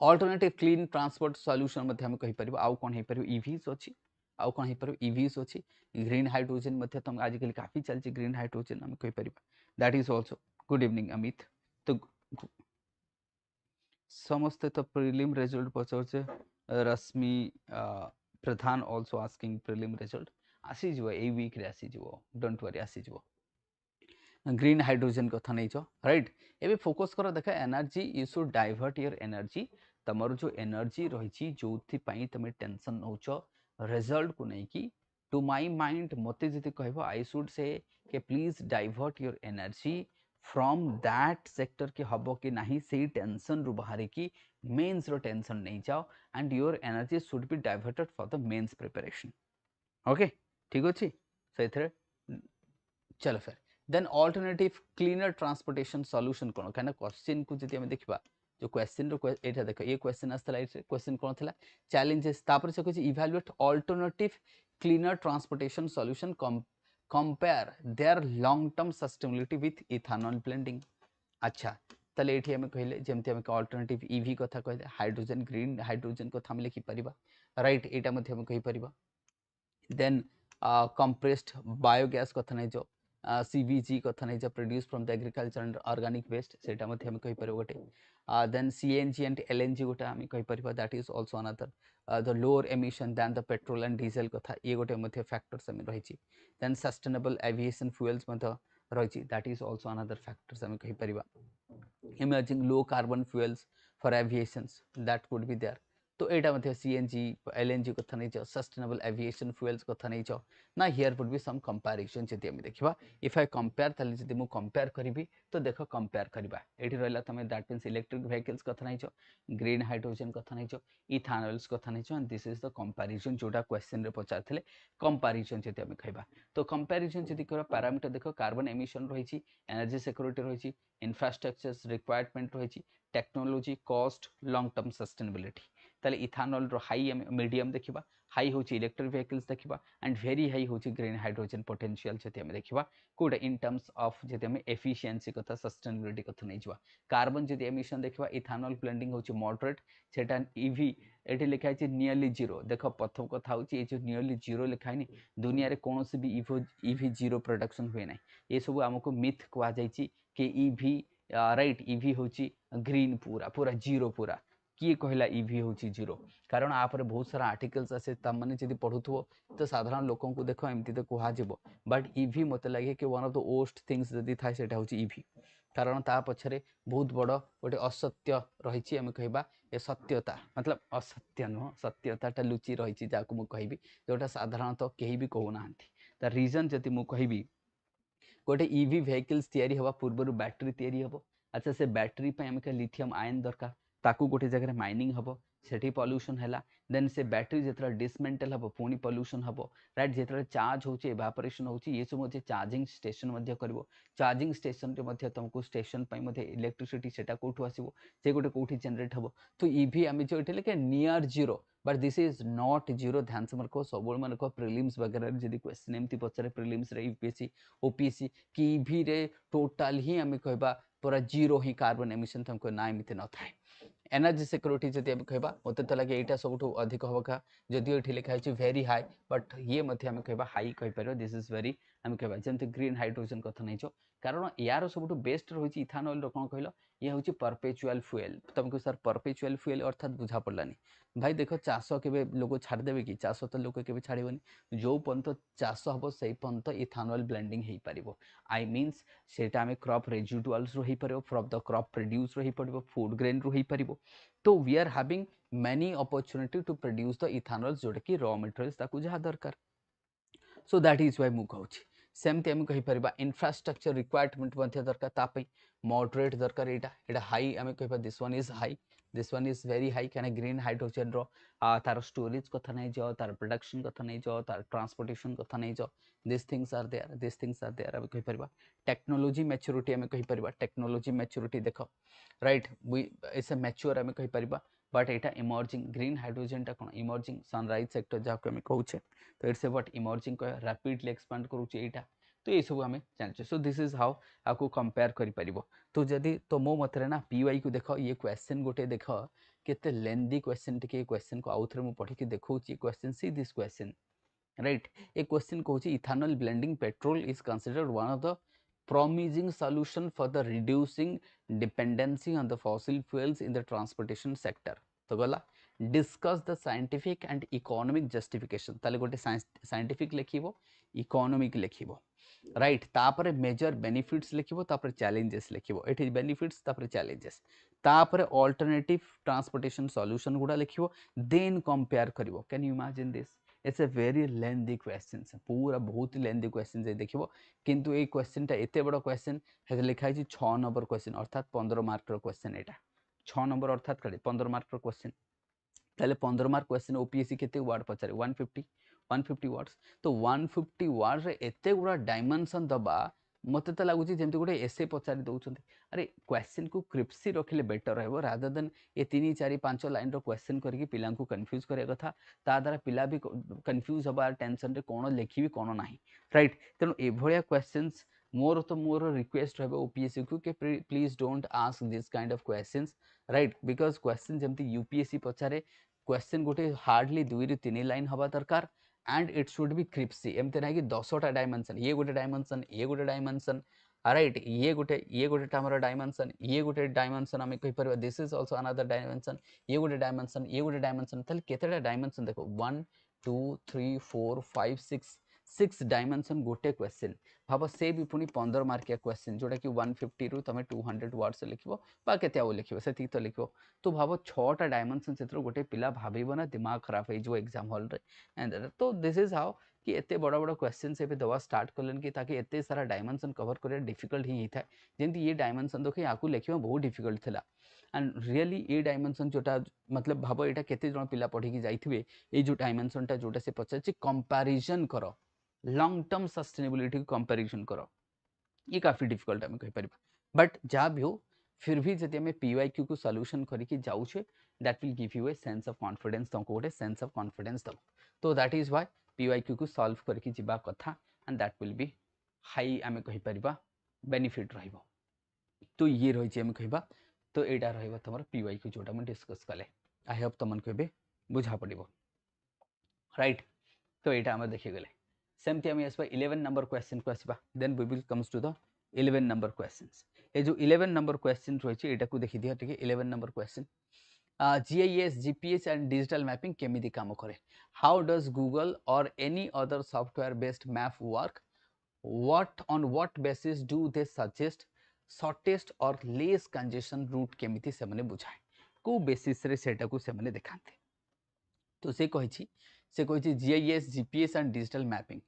अल्टरनेटिव क्लीन ट्रांसपोर्ट सॉल्यूशन मध्ये हम कहि परिबा आउ कोन हे परिबा ईवीस अछि आउ कोन हे परिबा ईवीस अछि ग्रीन हाइड्रोजन मध्ये तम आजकल काफी चलछि ग्रीन हाइड्रोजन हम कहि परिबा that is also good evening Amit तो समस्त तो प्रीलिम रिजल्ट पचर से Rashmi Pradhan also asking prelim result आसीज ए वीक रे आसीज डोंट वरी आसीज ग्रीन हाइड्रोजन कथा नहीं राइट एबे फोकस कर देख energy you should divert your energy तमर जो एनर्जी रही जो तुम टेंशन नौ रिजल्ट को नहीं कि टू माय माइंड मते जति कहबो आई शुड से के please divert your energy from that sector के हबो कि नहीं से टेंशन रु बाहर की मेंस रो टेंशन नहीं जाओ and your energy should be diverted for the mains preparation okay ठीक अच्छे से चलो फिर then alternative cleaner transportation solution कोन कहना क्वेश्चन को जति हम देखबा जो क्वेश्चन रो एटा देखो ये क्वेश्चन आस्तला ए क्वेश्चन कोन थला चैलेंजेस तापर से कहछि evaluate alternative cleaner transportation solution compare their long term sustainability with ethanol blending अच्छा तले एठी हम कहले जेमति हम अल्टरनेटिव ईवी कथा कहले हाइड्रोजन ग्रीन हाइड्रोजन को हम लिखि परिबा राइट एटा मध्ये हम कहि परिबा देन कंप्रेस्ड बायोगैस कथा नै जो CBG कथा नहीं produce from the agriculture and organic waste सेटा मध्ये हम कहि पर गोटे देन CNG एंड LNG गोटे हम कहि पर that is also another the lower emission then the petrol and diesel कथा ये गोटे मध्ये फैक्टर्स हम रही देन सस्टेनेबल एविएशन फ्यूल्स मध्ये रही that is also another factors हम कहि परिबा emerging low carbon fuels for aviations that could be there तो एटा मध्ये CNG LNG कथा नहीं सस्टेनेबल एविएशन फ्यूल्स कथा नहीं ना here would be some comparison जति हम देखिबा इफ आई कंपेयर तले जति मु कंपेयर करिवि तो देखो कंपेयर करबा एठी रहला तमे दैट मींस इलेक्ट्रिक व्हीकल्स कथा नहीं ग्रीन हाइड्रोजन कथा नहीं इथेनॉल्स कथा नहीं and this is the comparison जोटा क्वेश्चन रे पचारथिले कंपैरिजन जति हम खैबा तो कंपैरिजन जति कर पैरामीटर देखो कार्बन एमिशन रहिछि एनर्जी सिक्योरिटी रहिछि इंफ्रास्ट्रक्चर्स रिक्वायरमेंट रहिछि technology cost long term sustainability ताले इथेनॉल रो हाई मीडियम देखिबा हाई होची इलेक्ट्रिक व्हीकल्स देखिबा एंड वेरी हाई होची ग्रीन हाइड्रोजन पोटेंशियल जति हम देखिबा कोड इन टर्म्स ऑफ जति हम एफिशिएंसी कथा सस्टेनेबिलिटी कथा नै जवा कार्बन जति एमिशन देखिबा इथेनॉल ब्लेंडिंग होची मॉडरेट सेटा ईवी एठी लिखा है नियरली जीरो देखो प्रथम कथा होची ए जो नियरली जीरो लिखा है दुनिया रे कोनोसी भी ईवी जीरो प्रोडक्शन हुए नै ये सब हमको मिथ कहा जायछि कि ईवी राइट ईवी होची ग्रीन पूरा पूरा जीरो पूरा किए कहला ईवी होची जीरो कारण आपरे बहुत सारा आर्टिकल्स आसे तमने जदि पढुथबो तो साधारण लोकन को देखो एमती तो कहा जिवो बट ईवी मते लागे कि one of the worst things जदि थाय सेटा होची ईवी कारण ता पछरे बहुत बड़ गोटे असत्य रहिछि हम कहबा ए सत्यता मतलब असत्य न सत्यताटा लुचि रहिछि जाको मु कहबी जोटा साधारणतः केही भी कहू नाहंती द रीजन जति मु कहबी गोटे ईवी व्हीकल्स तयारी हवा पूर्व बैटरी तयारी हबो अच्छा से बैटरी पे हमके लिथियम आयन दरकार ताकू गोटे जगह माइनिंग हबो सेठी पॉल्यूशन हैला देन से बैटरी जेतरा डिसमेंटल हबो पुनी पॉल्यूशन हबो राइट जेतरा चार्ज होची इवापोरेशन होची ये सब मध्ये चार्जिंग स्टेशन मध्ये करबो चार्जिंग स्टेशन रे मध्ये तुमको स्टेशन पई मध्ये इलेक्ट्रिसिटी सेटा कोठु आसीबो से गोटे कोठी जनरेट हबो तो ईवी आमे जो एठले के near zero but this is not zero ध्यान से मरको सबुल मानको प्रीलिम्स वगैरह जदी क्वेश्चन एमती पचरे प्रीलिम्स रे यूपीएससी ओपीएससी की ईवी रे टोटल ही आमे कहबा पूरा जीरो ही कार्बन एमिशन तुमको ना एमिते न थाए एनर्जी सिक्योरिटी जदि हम कहबा मते त लगे एटा सबठो अधिक होबका जदि एठी लिखा है वेरी हाई बट ये मथे हम कहबा हाई कहि परबो दिस इज वेरी हम कहबा जेमते ग्रीन हाइड्रोजन कथा नै छो कारण यार सबठो बेस्ट रहिछि इथेनॉल रो कोन कहलो ये होछि परपेचुअल फ्यूएल तुमको सर परपेचुअल फ्यूएल अर्थात बुझा पड़लानी भाई देखो चाष केबे लोग छाड़ देबे कि चाष तो लोग केबे छाड़िबनी जो पंत चाष हबो सेही पंत इथेनॉल ब्लेंडिंग हेई परिबो आई मींस सेटा में क्रॉप रेजिडुअल्स रो हेई परिबो फ्रॉम द क्रॉप प्रोड्यूस रो हेई परिबो फूड ग्रेन रो हेई परिबो तो we are having many opportunity to produce the ethanol जोटा कि raw materials ताकू जहा दरकार so that is why मु कहूची सेमते हम कहि परबा इंफ्रास्ट्रक्चर रिक्वायरमेंट मध्ये दरकार ता पई मॉडरेट दरकार एटा हाई हम कहबा this one is very high काने ग्रीन हाइड्रोजन रो तार स्टोरेज कथा नै जो तार प्रोडक्शन कथा नै जो तार ट्रांसपोर्टेशन कथा नै जो दिस थिंग्स आर देयर हम कहि परबा टेक्नोलॉजी मैच्योरिटी हम कहि परबा टेक्नोलॉजी मैच्योरिटी देखो right we is a mature हम कहि परबा but Etah emerging green hydrogen टा कोन इमर्जिंग सनराइज सेक्टर जाको हम कहूचे तो इट्स ए व्हाट इमर्जिंग को रैपिडली एक्सपांड करूचे एटा तो ये सब हमें जानचे सो दिस इज हाउ आपको कंपेयर करि परिबो तो जदी तो मो मतरे ना पीवाई को देखो ये क्वेश्चन गोटे देखो केते लेंदी क्वेश्चन टिके क्वेश्चन को आउथरे मु पढि के देखौची question see this question right a question कहूची ethanol blending petrol is considered one of the promising solution for the reducing dependency on the fossil fuels in the transportation sector तो गला discuss the scientific and economic justification ताले गोटे scientific लिखिबो economic लिखिबो right तापर major benefits लिखिबो तापर challenges लिखिबो एठी बेनिफिट्स तापर चैलेंजेस तापर अल्टरनेटिव ट्रांसपोर्टेशन सॉल्यूशन गुडा लिखिबो देन कंपेयर करिवो can you imagine this it's a very lengthy question पूरा बहुत लेंथी क्वेश्चन जे देखिबो किंतु ए क्वेश्चन टा एते बड़ क्वेश्चन हे लिखा है 6 नंबर क्वेश्चन अर्थात 15 मार्क रो क्वेश्चन एटा 6 नंबर अर्थात 15 मार्क रो क्वेश्चन ताले 15 मार्क क्वेश्चन ओपीएससी केते वर्ड पचारे 150 वर्ड्स तो 150 वर्ड रे एते गुडा डायमेंशन दबा मते त लागुची जेमति गोटे एसे पचारि दउछन्ती अरे क्वेश्चन को क्रिप्सी रखिले बेटर रहबो रादर देन ए 3 4 5 लाइन रो क्वेश्चन करके पिला को कंफ्यूज करे कथा ता द्वारा पिला भी कंफ्यूज हबा टेंशन रे कोन लिखिबी कोन नाही राइट तेनु ए भलिया क्वेश्चंस मोर रिक्वेस्ट रहबो ओपीएससी को कि please don't ask this kind of questions right because question जेमति यूपीएससी पचारे क्वेश्चन गोटे हार्डली 2 ରୁ 3 लाइन हवा दरकार and it should be crispy एमते ना कि 10टा डायमेंशन ये गोटे डायमेंशन राइट ये गोटे टामर डायमेंशन ये गोटे डायमेंशन आम कहि परबा this is also another dimension ये गोटे डायमेंशन ताले केतेटा डायमेंशन देखो 1 2 3 4 5 6 6 डायमेंशन गोटे क्वेश्चन भाव से भी पुनी 15 मार्किया क्वेश्चन जोटा कि 150 रू तुम 200 वर्ड्स लिखिबो बा केते आउ लिखिबो सेति तो लिखिबो तो भाव 6टा डायमेंशन से गोटे पिला भाबिबो ना दिमाग खराब है जो एग्जाम हॉल रे एंड तो दिस इज हाउ कि एते बड़ा बड़ा क्वेश्चन से दवा स्टार्ट करलन कि ताकि एते सारा डायमेंशन कवर करे डिफिकल्ट ही था जेंति ये डायमेंशन देखो याकू लिखिबो बहुत डिफिकल्ट थिला एंड रियली ये डायमेंशन जोटा मतलब भाव एटा केते जण पिला पढी कि जाइथिबे ए जो डायमेंशन टा जोटा से पचाछि कंपैरिजन करो लॉन्ग टर्म सस्टेनेबिलिटी को कंपैरिजन करो ये काफी डिफिकल्ट आम कहि परिबा बट जहाँ भी हो फिर भी जदि हमें पीवाईक्यू को सॉल्यूशन करके जाउछे that will give you a sense of confidence तुमको गोटे सेंस ऑफ कॉन्फिडेंस दब तो दैट इज व्हाई पीवाईक्यू को सॉल्व करके जिबा कथा and that will be high um कहि परिबा बेनिफिट रहइबो तो ये रही आम कहबा तो एटा रहइबो तमर पीवाईक्यू जोटा हम डिस्कस कले आई होप तमन कहबे बुझा पड़िबो राइट तो एटा हम देखि गले सेमती आम आसबा 11 नंबर क्वेश्चन को आसबा then we will comes to the 11 number questions ये जो 11 नंबर क्वेश्चन रही है एटा को देखि दिया ठीक है 11 number question GIS GPS and digital mapping केमिति काम करे हाउ डज गूगल और any other software based map work what basis do they suggest shortest or less congestion route केमिति से माने बुझाए को बेसिस रे सेटा को से माने देखांते तो से कहिछि GIS GPS and digital mapping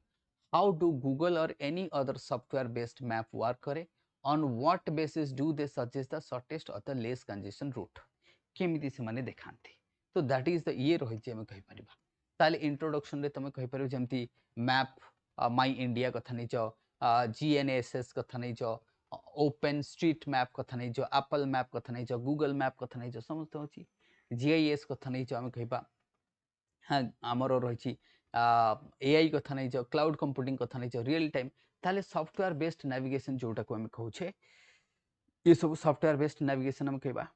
how do Google or any other software based map work करे on what basis do they suggest the shortest or the less congestion route केमिति से माने देखांती तो दैट इज द ये रही हम कहि परिबा ताले इंट्रोडक्शन रे तमे कहि परिबो जेमति मैप माई इंडिया कथा नै जो जीएनएसएस कथा नै जो ओपन स्ट्रीट मैप कथा नै जो एप्पल मैप कथा नै जो गूगल मैप कथा नै जो समस्त होची जीआईएस कथा नै जो हम कहिबा हाँ आमर रही एआई कथा नहीं जो क्लाउड कंप्यूटिंग कथा नहीं जो रियल टाइम ताले सॉफ्टवेयर बेस्ड नेविगेशन जोटा को हम कहूचे ये सब सॉफ्टवेयर बेस्ड नेविगेशन हम कहबा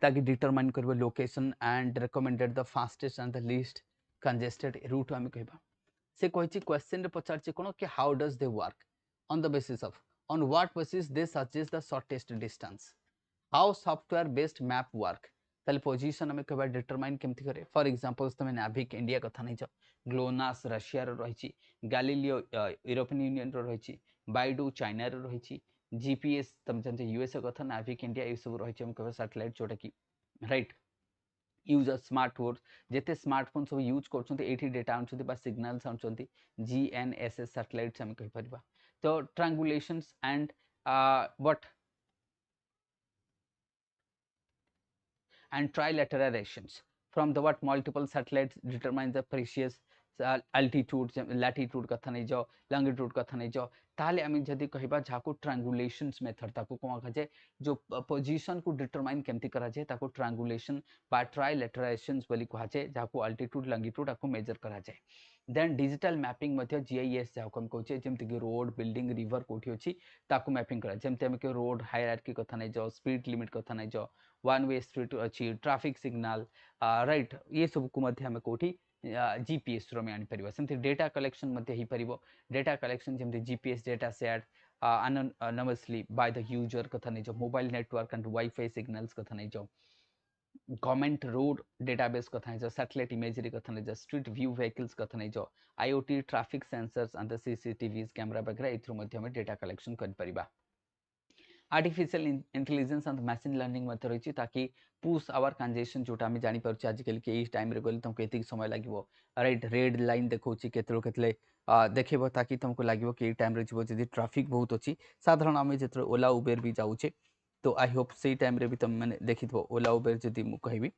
ताकि डिटरमाइन करबो location and recommended the fastest and the least congested route हम कहबा से कहिछि क्वेश्चन रे पचारछि कोन कि how does they work on the basis of on what basis they suggest the shortest distance how software based map work ताले position हमें कहबा डिटरमाइन केमति करे फॉर एग्जांपल तमे नाभिक इंडिया कथा नै छ ग्लोनास रशिया रो रहिछि गैलीलियो यूरोपियन यूनियन रो रहिछि बाइडू चाइना रो रहिछि जीपीएस तम जंते यूएसए कथा नाभिक इंडिया ए सब रहिछि हम कहबा सैटेलाइट जोटा कि राइट यूज अ स्मार्टफोन जेते स्मार्टफोन सब यूज करछन्ते एठी डेटा आनछन्ते बा सिग्नल्स आनछन्ते जीएनएसएस सैटेलाइट्स हम कहि परबा तो triangulations and what and trilateralations from the what multiple satellites determine the precious altitude latitude कथा नहीं जाओ longitude कथा नहीं जाओ ताले आम जदि कहबा जाको ट्रायंगुलेशंस मेथड ताको कोन कहे जो पोजीशन को डिटरमाइन केमति करा जाय ताको ट्रायंगुलेशन बा ट्रायलेटरेशंस बोली कहा जाय जाको अल्टीट्यूड लॉन्गिट्यूड आको मेजर करा जाय देन डिजिटल मैपिंग मध्य जीआईएस जाको हम कहचे जेमति कि रोड बिल्डिंग रिवर कोठी अछि ताको मैपिंग करा जेमति हम के रोड हायरार्की कथा नहीं जाओ स्पीड लिमिट कथा नहीं जाओ वन वे स्ट्रीट अच्छी ट्रैफिक सिग्नल राइट ये सब को मध्य हम कोठी जीपीएस रो में आनी परिबा सेमति डेटा कलेक्शन मध्य ही परिबो डेटा कलेक्शन जेमति GPS data share anonymously by the user कथा नहीं जो mobile network and wifi signals कथा नहीं जो गवर्नमेंट रोड डेटाबेस कथा नहीं सैटेलाइट इमेजरी कथा नहीं स्ट्रीट व्यू व्हीकल्स कथा नहीं IoT traffic sensors and the CCTV camera वगैरह एथरू मध्य हमें डेटा कलेक्शन कर परिबा artificial intelligence and machine learning मध्य रही ताकि पुश आवर कंजेशन जोटा आम जापर आजिकल कि टाइम गले तुमको ये समय लगे राइट रेड लाइन देखा केतले देखेब ताकि तुमको लगे कि टाइम जी ट्राफिक बहुत अच्छी साधारण आम जो ओला उबेर भी जाऊे तो आई होप से टाइम भी तुम मैंने देखी ओला उबेर जदि मुझे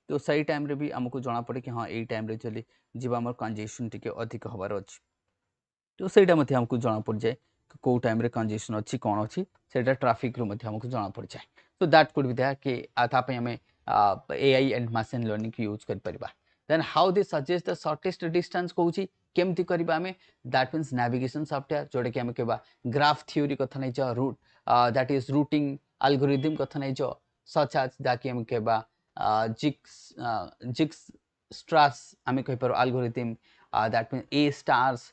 तो सही टाइम भी आमको जना पड़े कि हाँ यही टाइम चली जी कंजेशन टी अधिक हबार अच्छी तो सहीटा आमको जना पड़ जाए कौ टाइम कंजेशन अच्छी कौन अच्छी से ट्राफिक रू आमको जना पड़ जाए तो दैट कुड बी दैट कि आम AI and machine learning use कर then how they suggest the shortest distance कहूँ केमती करवा आम दैट मीन्स नेविगेशन सॉफ्टवेयर जोटा कि आम कह ग्राफ थ्योरी कथा नहीं route that is routing algorithm कथा नहीं सच आज जाकि आम कह जिक्स स्ट्रास आम कहीपर algorithm that mean A stars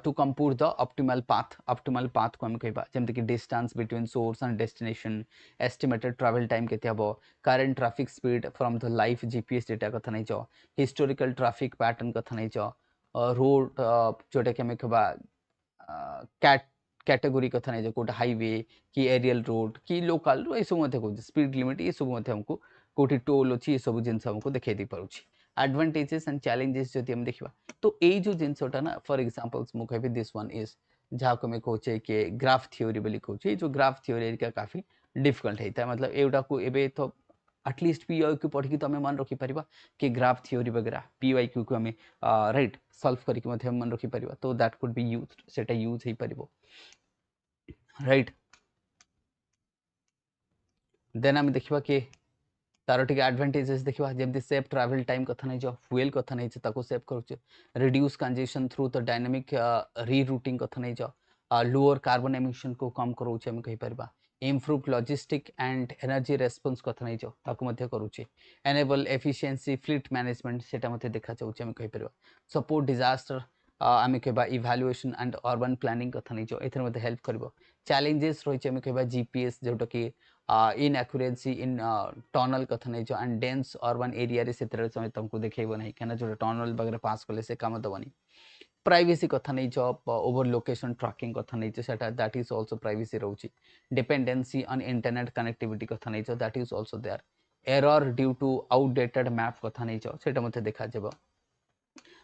to compute the optimal path को हम कहबा जेमति कि distance between source and destination estimated travel time केते हबो current traffic speed from the live GPS data कथा नै छ historical traffic pattern कथा नै छ road जोटा कि हम कहबा कैटेगोरी कथा नै छ कोटा हाईवे कि एरियल रोड कि लोकल ए सब मध्ये को स्पीड लिमिट ए सब मध्ये हमको कोठी टोल अछि ए सब जिंस हमको देखाई दी पारुछि एडवांटेजेस एंड चैलेंजेस जदि हम देखिबा तो यही जो जिनसटा ना फॉर एग्जांपल्स मु कहबी दिस वन इज जहाँ को मैं कहूचे कि ग्राफ थ्योरी बोली कहूचे जो ग्राफ थ्योरी का काफी डिफिकल्ट होता है मतलब एटा को एबे तो एटलिस्ट पीवाईक्यू पढ़ी तो हमें मन रखी परिबा कि ग्राफ थ्योरी वगैरह पीवाईक्यू को हमें राइट सॉल्व करके मथे मन रखी परिबा तो दैट कुड बी यूज सेटा यूज हे परिबो राइट देन हम देखिबा कि तार टिके एडवांटेजेस देखिबा जेमति सेफ ट्रैवल टाइम कथा नै जो फ्यूल कथा नै ताको सेव करूचे reduce congestion through the dynamic rerouting कथा नै जो लोअर कार्बन एमिशन को कम करूचे हम कहि परबा improve logistic and energy response कथा नै जो ताको मध्य करूचे एनेबल एफिशिएंसी फ्लीट मैनेजमेंट सेटा मध्य देखा जाउचे हम कहि परबा सपोर्ट डिजास्टर आम कहबा इवैल्यूएशन एंड अर्बन प्लानिंग कथा नै जो एथर मध्य हेल्प करबो चैलेंजेस रहिचे हम कहबा जीपीएस जोटा कि इनएक्यूरेसी इन टनल कथा नहीं जो एंड डेंस अर्बन एरिया रे सेतर समय तुमको देखेबो नहीं कना जो टनल वगैरह पास कले से काम दबनी प्राइवेसी कथा नहीं जो ओवर लोकेशन ट्रैकिंग कथा नहीं जो सेटा दैट इज आल्सो प्राइवेसी रहउची डिपेंडेंसी ऑन इंटरनेट कनेक्टिविटी कथा नहीं जो that is also there error due to outdated map कथा नहीं जो सेटा मते देखा जेबो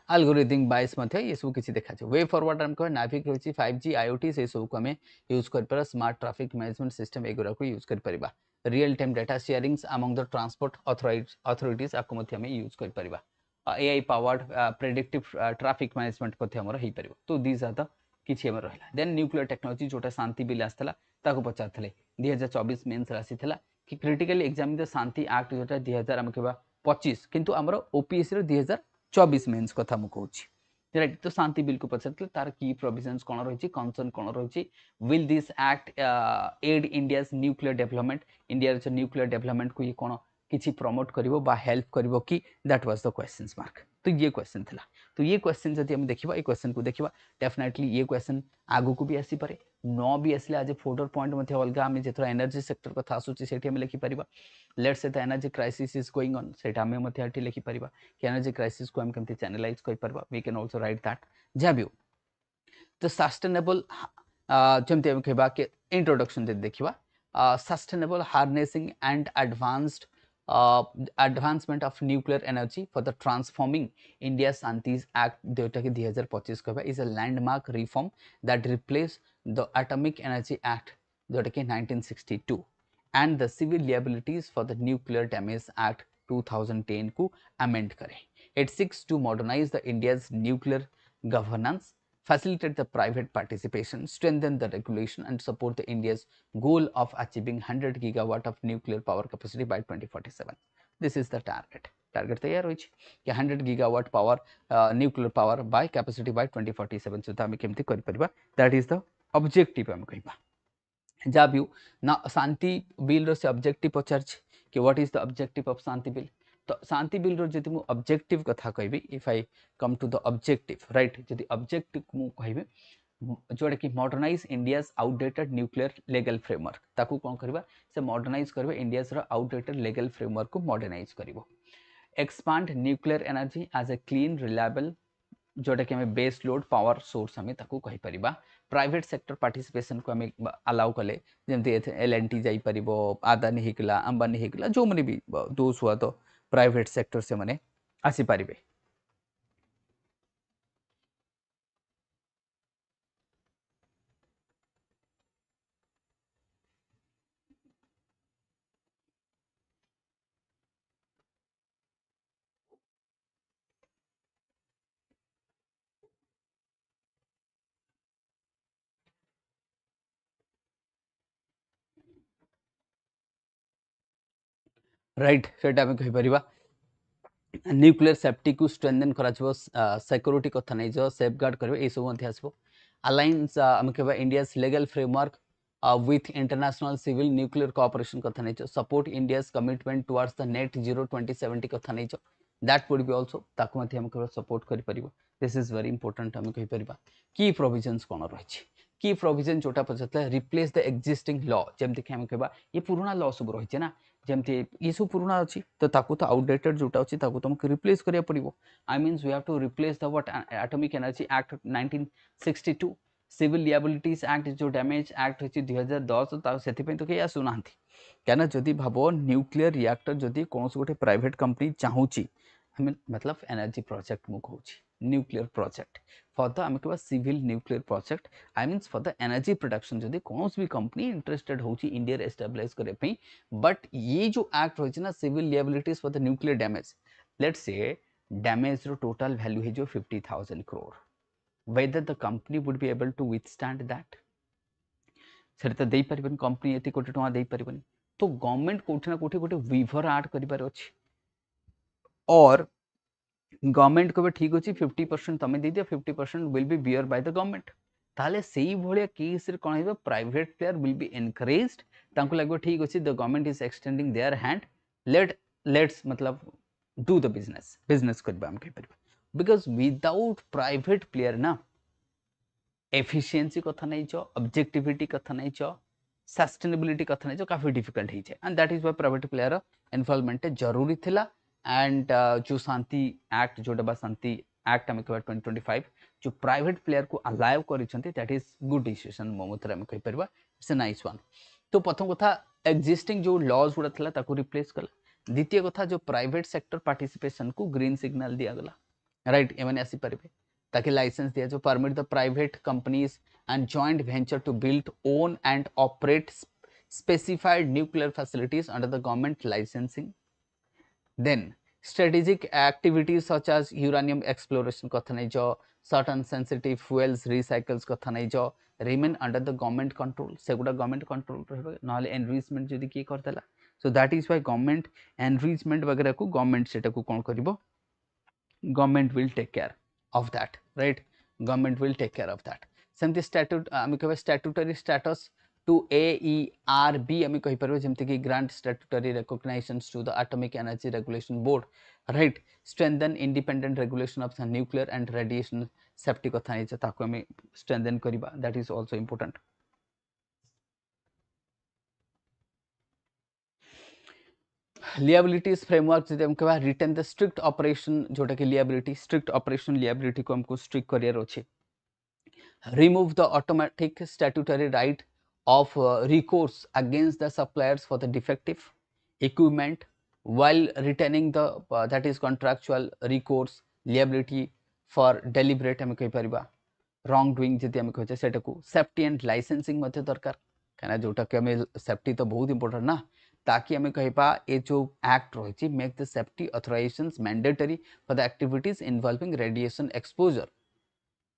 एल्गोरिथम बायस मथे ये सब किसी देखा वे फॉरवर्ड हम कह नाविक रही 5G IoT से सब को हमें यूज कर स्मार्ट ट्रैफिक मैनेजमेंट सिस्टम एगुरा को यूज कर परिबा real time data sharings among the transport authorities आपको मथे हमें यूज कर परिबा AI powered predictive traffic management मथे हमर हेई परिबो तो दीज आर द किछि हमर रहला देन न्यूक्लियर टेक्नोलॉजी जोटा शांति बिल आस्तला ताको पचारथले 2024 मेंस राशि थला कि critical exam the Shanti act जोटा 2000 हम कहबा 25 किंतु हमर OPSC रो 2024 मेंस कथा मु कहूची राइट तो शांति बिल को पचारथले तार की प्रोविजंस कोन रहिची कंसर्न कोन रहिची will this act aid India's nuclear development India रो न्यूक्लियर डेवलपमेंट को ये कोन किछि प्रमोट करिवो बा हेल्प करिवो कि that was the questions mark तो ये क्वेश्चन थिला तो ये क्वेश्चन जदि हम देखिबा ए क्वेश्चन को देखिबा डेफिनेटली ये क्वेश्चन आगु को भी आसी पारे न भी आसले आज फोल्डर पॉइंट मध्ये अलगा हम जेथरा एनर्जी सेक्टर कथा आसुची सेठी हम लिखि परिबा let's say the energy crisis is going on सेटा हम मध्ये आठी लिखि परिबा कि एनर्जी क्राइसिस को हम केमति चैनलाइज कर परिबा we can also write that जाबियो तो सस्टेनेबल जेमति हम कहबा के इंट्रोडक्शन दे देखिबा sustainable harnessing and advanced advancement of nuclear energy for the transforming India Shanti's Act जोटा कि 2025 कहबा is a landmark reform that replaced the Atomic Energy Act जोटा कि 1962 and the Civil Liabilities for the Nuclear Damage Act 2010 को amend करे. It seeks to modernize the India's nuclear governance, facilitate the private participation, strengthen the regulation and support the India's goal of achieving 100 gigawatt of nuclear power capacity by 2047. This is the target. Target तैयार होइछ कि 100 gigawatt power nuclear power by capacity by 2047 सुधा हम केमति कर परिबा that is the objective हम कहबा जाबिउ ना शांति bill रो से objective पचारछ कि what is the objective of Shanti bill तो शांति बिल रो जति मु ऑब्जेक्टिव कथा कहबी if I come to the objective right जति ऑब्जेक्टिव मु कहबे जोटा कि modernize India's outdated nuclear legal framework ताकू कौन करबा से मॉडर्नाइज करबा इंडियाज रो आउटडेटेड लीगल फ्रेमवर्क को मॉडर्नाइज करबो expand nuclear energy as a clean reliable जोटा कि हमें बेस लोड पावर सोर्स हमें ताकू कहि परिबा प्राइवेट सेक्टर पार्टिसिपेशन को हमें अलाउ कले जेमति एलएनटी जाई परिबो आदानी हिकला अंबानी हिकला जो मने भी दोस हुआ तो प्राइवेट सेक्टर से मने आसी परिबे राइट सेटा हमें कहि परिबा न्यूक्लियर सेफ्टी को स्ट्रेंथन करा जबो सिक्योरिटी कथा नै जो सेफगार्ड करबे ए सब मध्ये आसबो अलायंस हम कहबा India's legal framework with international civil nuclear cooperation कथा नै जो support India's commitment towards the net zero 2070 कथा नै जो दैट वुड बी आल्सो ताको मध्ये हम कहबा सपोर्ट करि परिबो दिस इज वेरी इंपोर्टेंट हम कहि परिबा की प्रोविजंस कोन रहिछि की प्रोविजन जोटा पछतला रिप्लेस द एक्जिस्टिंग लॉ जेमति कि हम कहबा ये पुराना लॉ सब रहिछि ना जेमति ये सब पुराना अछि तो ताकू तो आउटडेटेड जोटा अछि ताकू तुमको रिप्लेस करिया पड़िबो I means we have to replace the what atomic energy act 1962 civil liabilities act जो डैमेज एक्ट अछि 2010 ता सेति पे तो के आसुनांती कहना जदि भाबो न्यूक्लियर रिएक्टर जदि कोनस गोटे प्राइवेट कंपनी चाहूची हमें मतलब एनर्जी प्रोजेक्ट मु कहूची न्यूक्लियर प्रोजेक्ट फॉर द हमें कहबा civil nuclear project I means for the energy production जदि कोनस भी कंपनी इंटरेस्टेड होची इंडिया एस्टैब्लिश करे पे बट ये जो एक्ट होची ना civil liabilities for the nuclear damage let's say damage रो टोटल वैल्यू है जो 50,000 crore whether the company would be able to withstand that सेटा तो देई परिबन कंपनी एति कोटी टका देई परिबन तो गवर्नमेंट कोठी ना कोठी गोटे विवर ऐड करिबार अछि और गवर्नमेंट को ठीक अछि 50% तमे दे दियो 50% will be bear by the government ताले सेही भलिया केस रे कोन हेबो private player will be encouraged तांको लागो ठीक अछि the government is extending their hand let's मतलब डू द बिजनेस करबा हम के परिबा बिकॉज़ विदाउट प्राइवेट प्लेयर ना एफिशिएंसी कथा नहीं छ ऑब्जेक्टिविटी कथा नहीं छ सस्टेनेबिलिटी कथा नहीं छ काफी डिफिकल्ट ही छे and that is why private player involvement जरूरी थिला एंड जो शांति एक्ट जोटा बा शांति एक्ट हम कहबा 2025 जो प्राइवेट प्लेयर को अलाउ करिसंती दैट इज गुड डिसीजन मो मत हम कहि परबा इट्स अ नाइस वन तो प्रथम कथा एक्जिस्टिंग जो लॉज गुडा थिला ताको रिप्लेस कला द्वितीय कथा जो प्राइवेट सेक्टर पार्टिसिपेशन को ग्रीन सिग्नल दिया गला राइट एमने आसी परबे ताकि लाइसेंस दिया जो permit the private companies and joint venture to build own and operate specified nuclear facilities under the government licensing. Then strategic activities such as uranium exploration कथा नहीं जो certain sensitive fuels recycles कथा नहीं जो remain under the government control सेगुडा government control रहबे नाले enrichment जदी की Kartala so that is why government enrichment वगैरह को government सेटा को कोन करबो government will take care of that right government will take care of that सेमती statute आमे कहबे statutory status to AERB आमे कहि परबे जेमते कि grant statutory recognitions to the atomic energy regulation board right strengthen independent regulation of the nuclear and radiation safety कथा नै छ ताको आमे strengthen करिबा that is also important liabilities framework जदि हम कहबा रिटेन द स्ट्रिक्ट ऑपरेशन जोटा कि स्ट्रिक्ट ऑपरेशन लिएबिलिटी को हमको स्ट्रिक्ट करियर अछि remove the automatic statutory right of recourse against the suppliers for the defective equipment while retaining the that is contractual recourse liability for deliberate हम कहि परिबा wrong doing जदि हम कहै सेटा को सेफ्टी एंड लाइसेंसिंग मध्ये दरकार काना जोटा कि हमें सेफ्टी तो बहुत इंपोर्टेंट ना ताकि हमें कहिपा ए जो एक्ट रही make the safety authorizations mandatory for the activities involving radiation exposure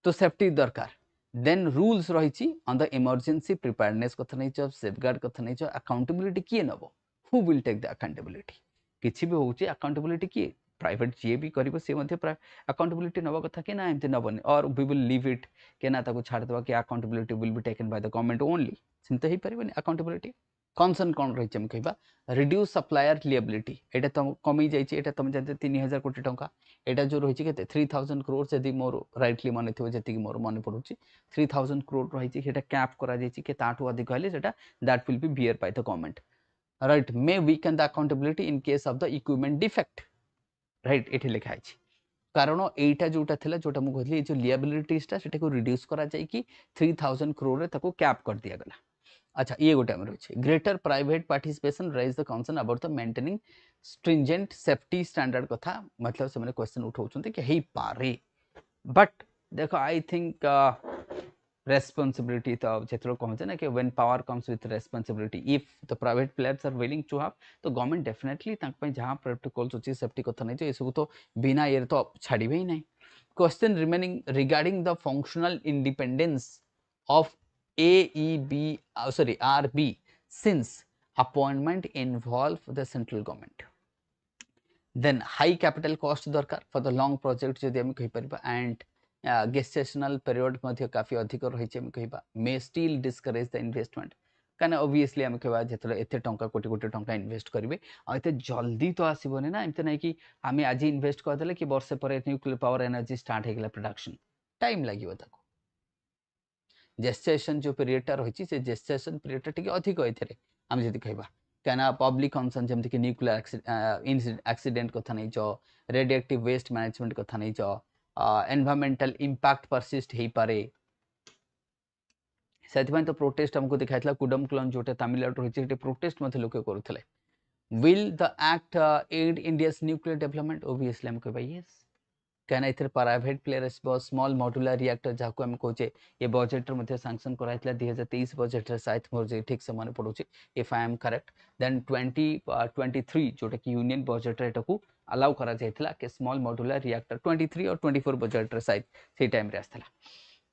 तो सेफ्टी दरकार देन रूल्स रही ऑन द इमरजेंसी प्रिपेयरनेस कथा नहीं छ सेफगार्ड कथा नहीं छ अकाउंटेबिलिटी किए नबो who will take the accountability किछि भी होउची अकाउंटेबिलिटी किए प्राइवेट जे भी करिवो से मध्ये अकाउंटेबिलिटी नबा कथा के ना एमते नबनी और वी विल लीव इट के ना ताको छाड़ देबा कि accountability will be taken by the government only चिंता ही परिबनी अकाउंटेबिलिटी कनसर्न कौन रही हम कहवा रिड्यूस सप्लायर लिएबिलिटी एटा तुम कमी जाइए एटा तुम जानते 3000 कोटी टंका एटा जो रही है 3000 करोड़ जदि मोर राइटली मन थो जी मोर मन पड़ू 3000 करोड़ रही है कैप करा कि ताठू अधिक हेले सेटा that will be bear by the government right may weaken the accountability in case of the equipment defect right ये लिखा है कारण एटा जोटा थिला जोटा मु कहली जो लिएबिलिटीज टा सेटा को रिड्यूस करा जाय कि 3000 करोड़ रे ताको कैप कर दिया गला अच्छा ये गोटे आम रही greater private participation raise the concern about the maintaining stringent safety standard कथा मतलब से मैंने क्वेश्चन उठाउछन्ते कि हेई पारे बट देखो आई थिंक responsibility तो जेतरो कहते ना कि when power comes with responsibility if the private players are willing to have तो गवर्नमेंट डेफिनेटली तांक पे जहां प्रोटोकॉल्स अछि सेफ्टी कथा नै ए सब तो बिना ये तो छाड़ीबे ही नहीं question remaining regarding the functional independence of AEB sorry RB since appointment involve the central government then high capital cost दरकार for the long project जदि हम कहि परबा and gestational period मध्ये काफी अधिक रही हम कहबा may still discourage the investment काना obviously हम कहबा जेतले एते टंका कोटी कोटी टंका इन्वेस्ट करिवे आ एते जल्दी तो आसीबोनी ना एमते नै कि आमे आज इन्वेस्ट कर देले कि वर्ष पर न्यूक्लियर पावर एनर्जी स्टार्ट हे गेला प्रोडक्शन टाइम लागिवो ताको जेस्टेशन जो पीरियड रही से जेस्टेशन पीरियड टिके अधिक एथिरे हम जदि कहबा कहना पब्लिक कंसर्न जमति कि न्यूक्लियर एक्सीडेंट कथा नै छ रेडियोएक्टिव वेस्ट मैनेजमेंट कथा नै छ एनवायरमेंटल इंपैक्ट परसिस्ट हे पारे सेथिबाई तो प्रोटेस्ट हमको दिखाइतला कुडमकुलम जोटे तमिलनाडु रही छै प्रोटेस्ट मध्ये लोक करूथले will the act aid India's nuclear development obviously हम कहबा यस कहना इधर private players small modular reactor जाको हम कहचे ये बजेट मध्ये सैंक्शन कराइतला 2023 बजेट रे शायद मोर जे ठीक से मन पड़ुची if I am correct then 2023 जोटा कि यूनियन बजेट रे टकू अलाउ करा जायतला के स्मॉल मॉड्यूलर रिएक्टर 23 और 24 बजेट रे शायद से टाइम रे आस्तला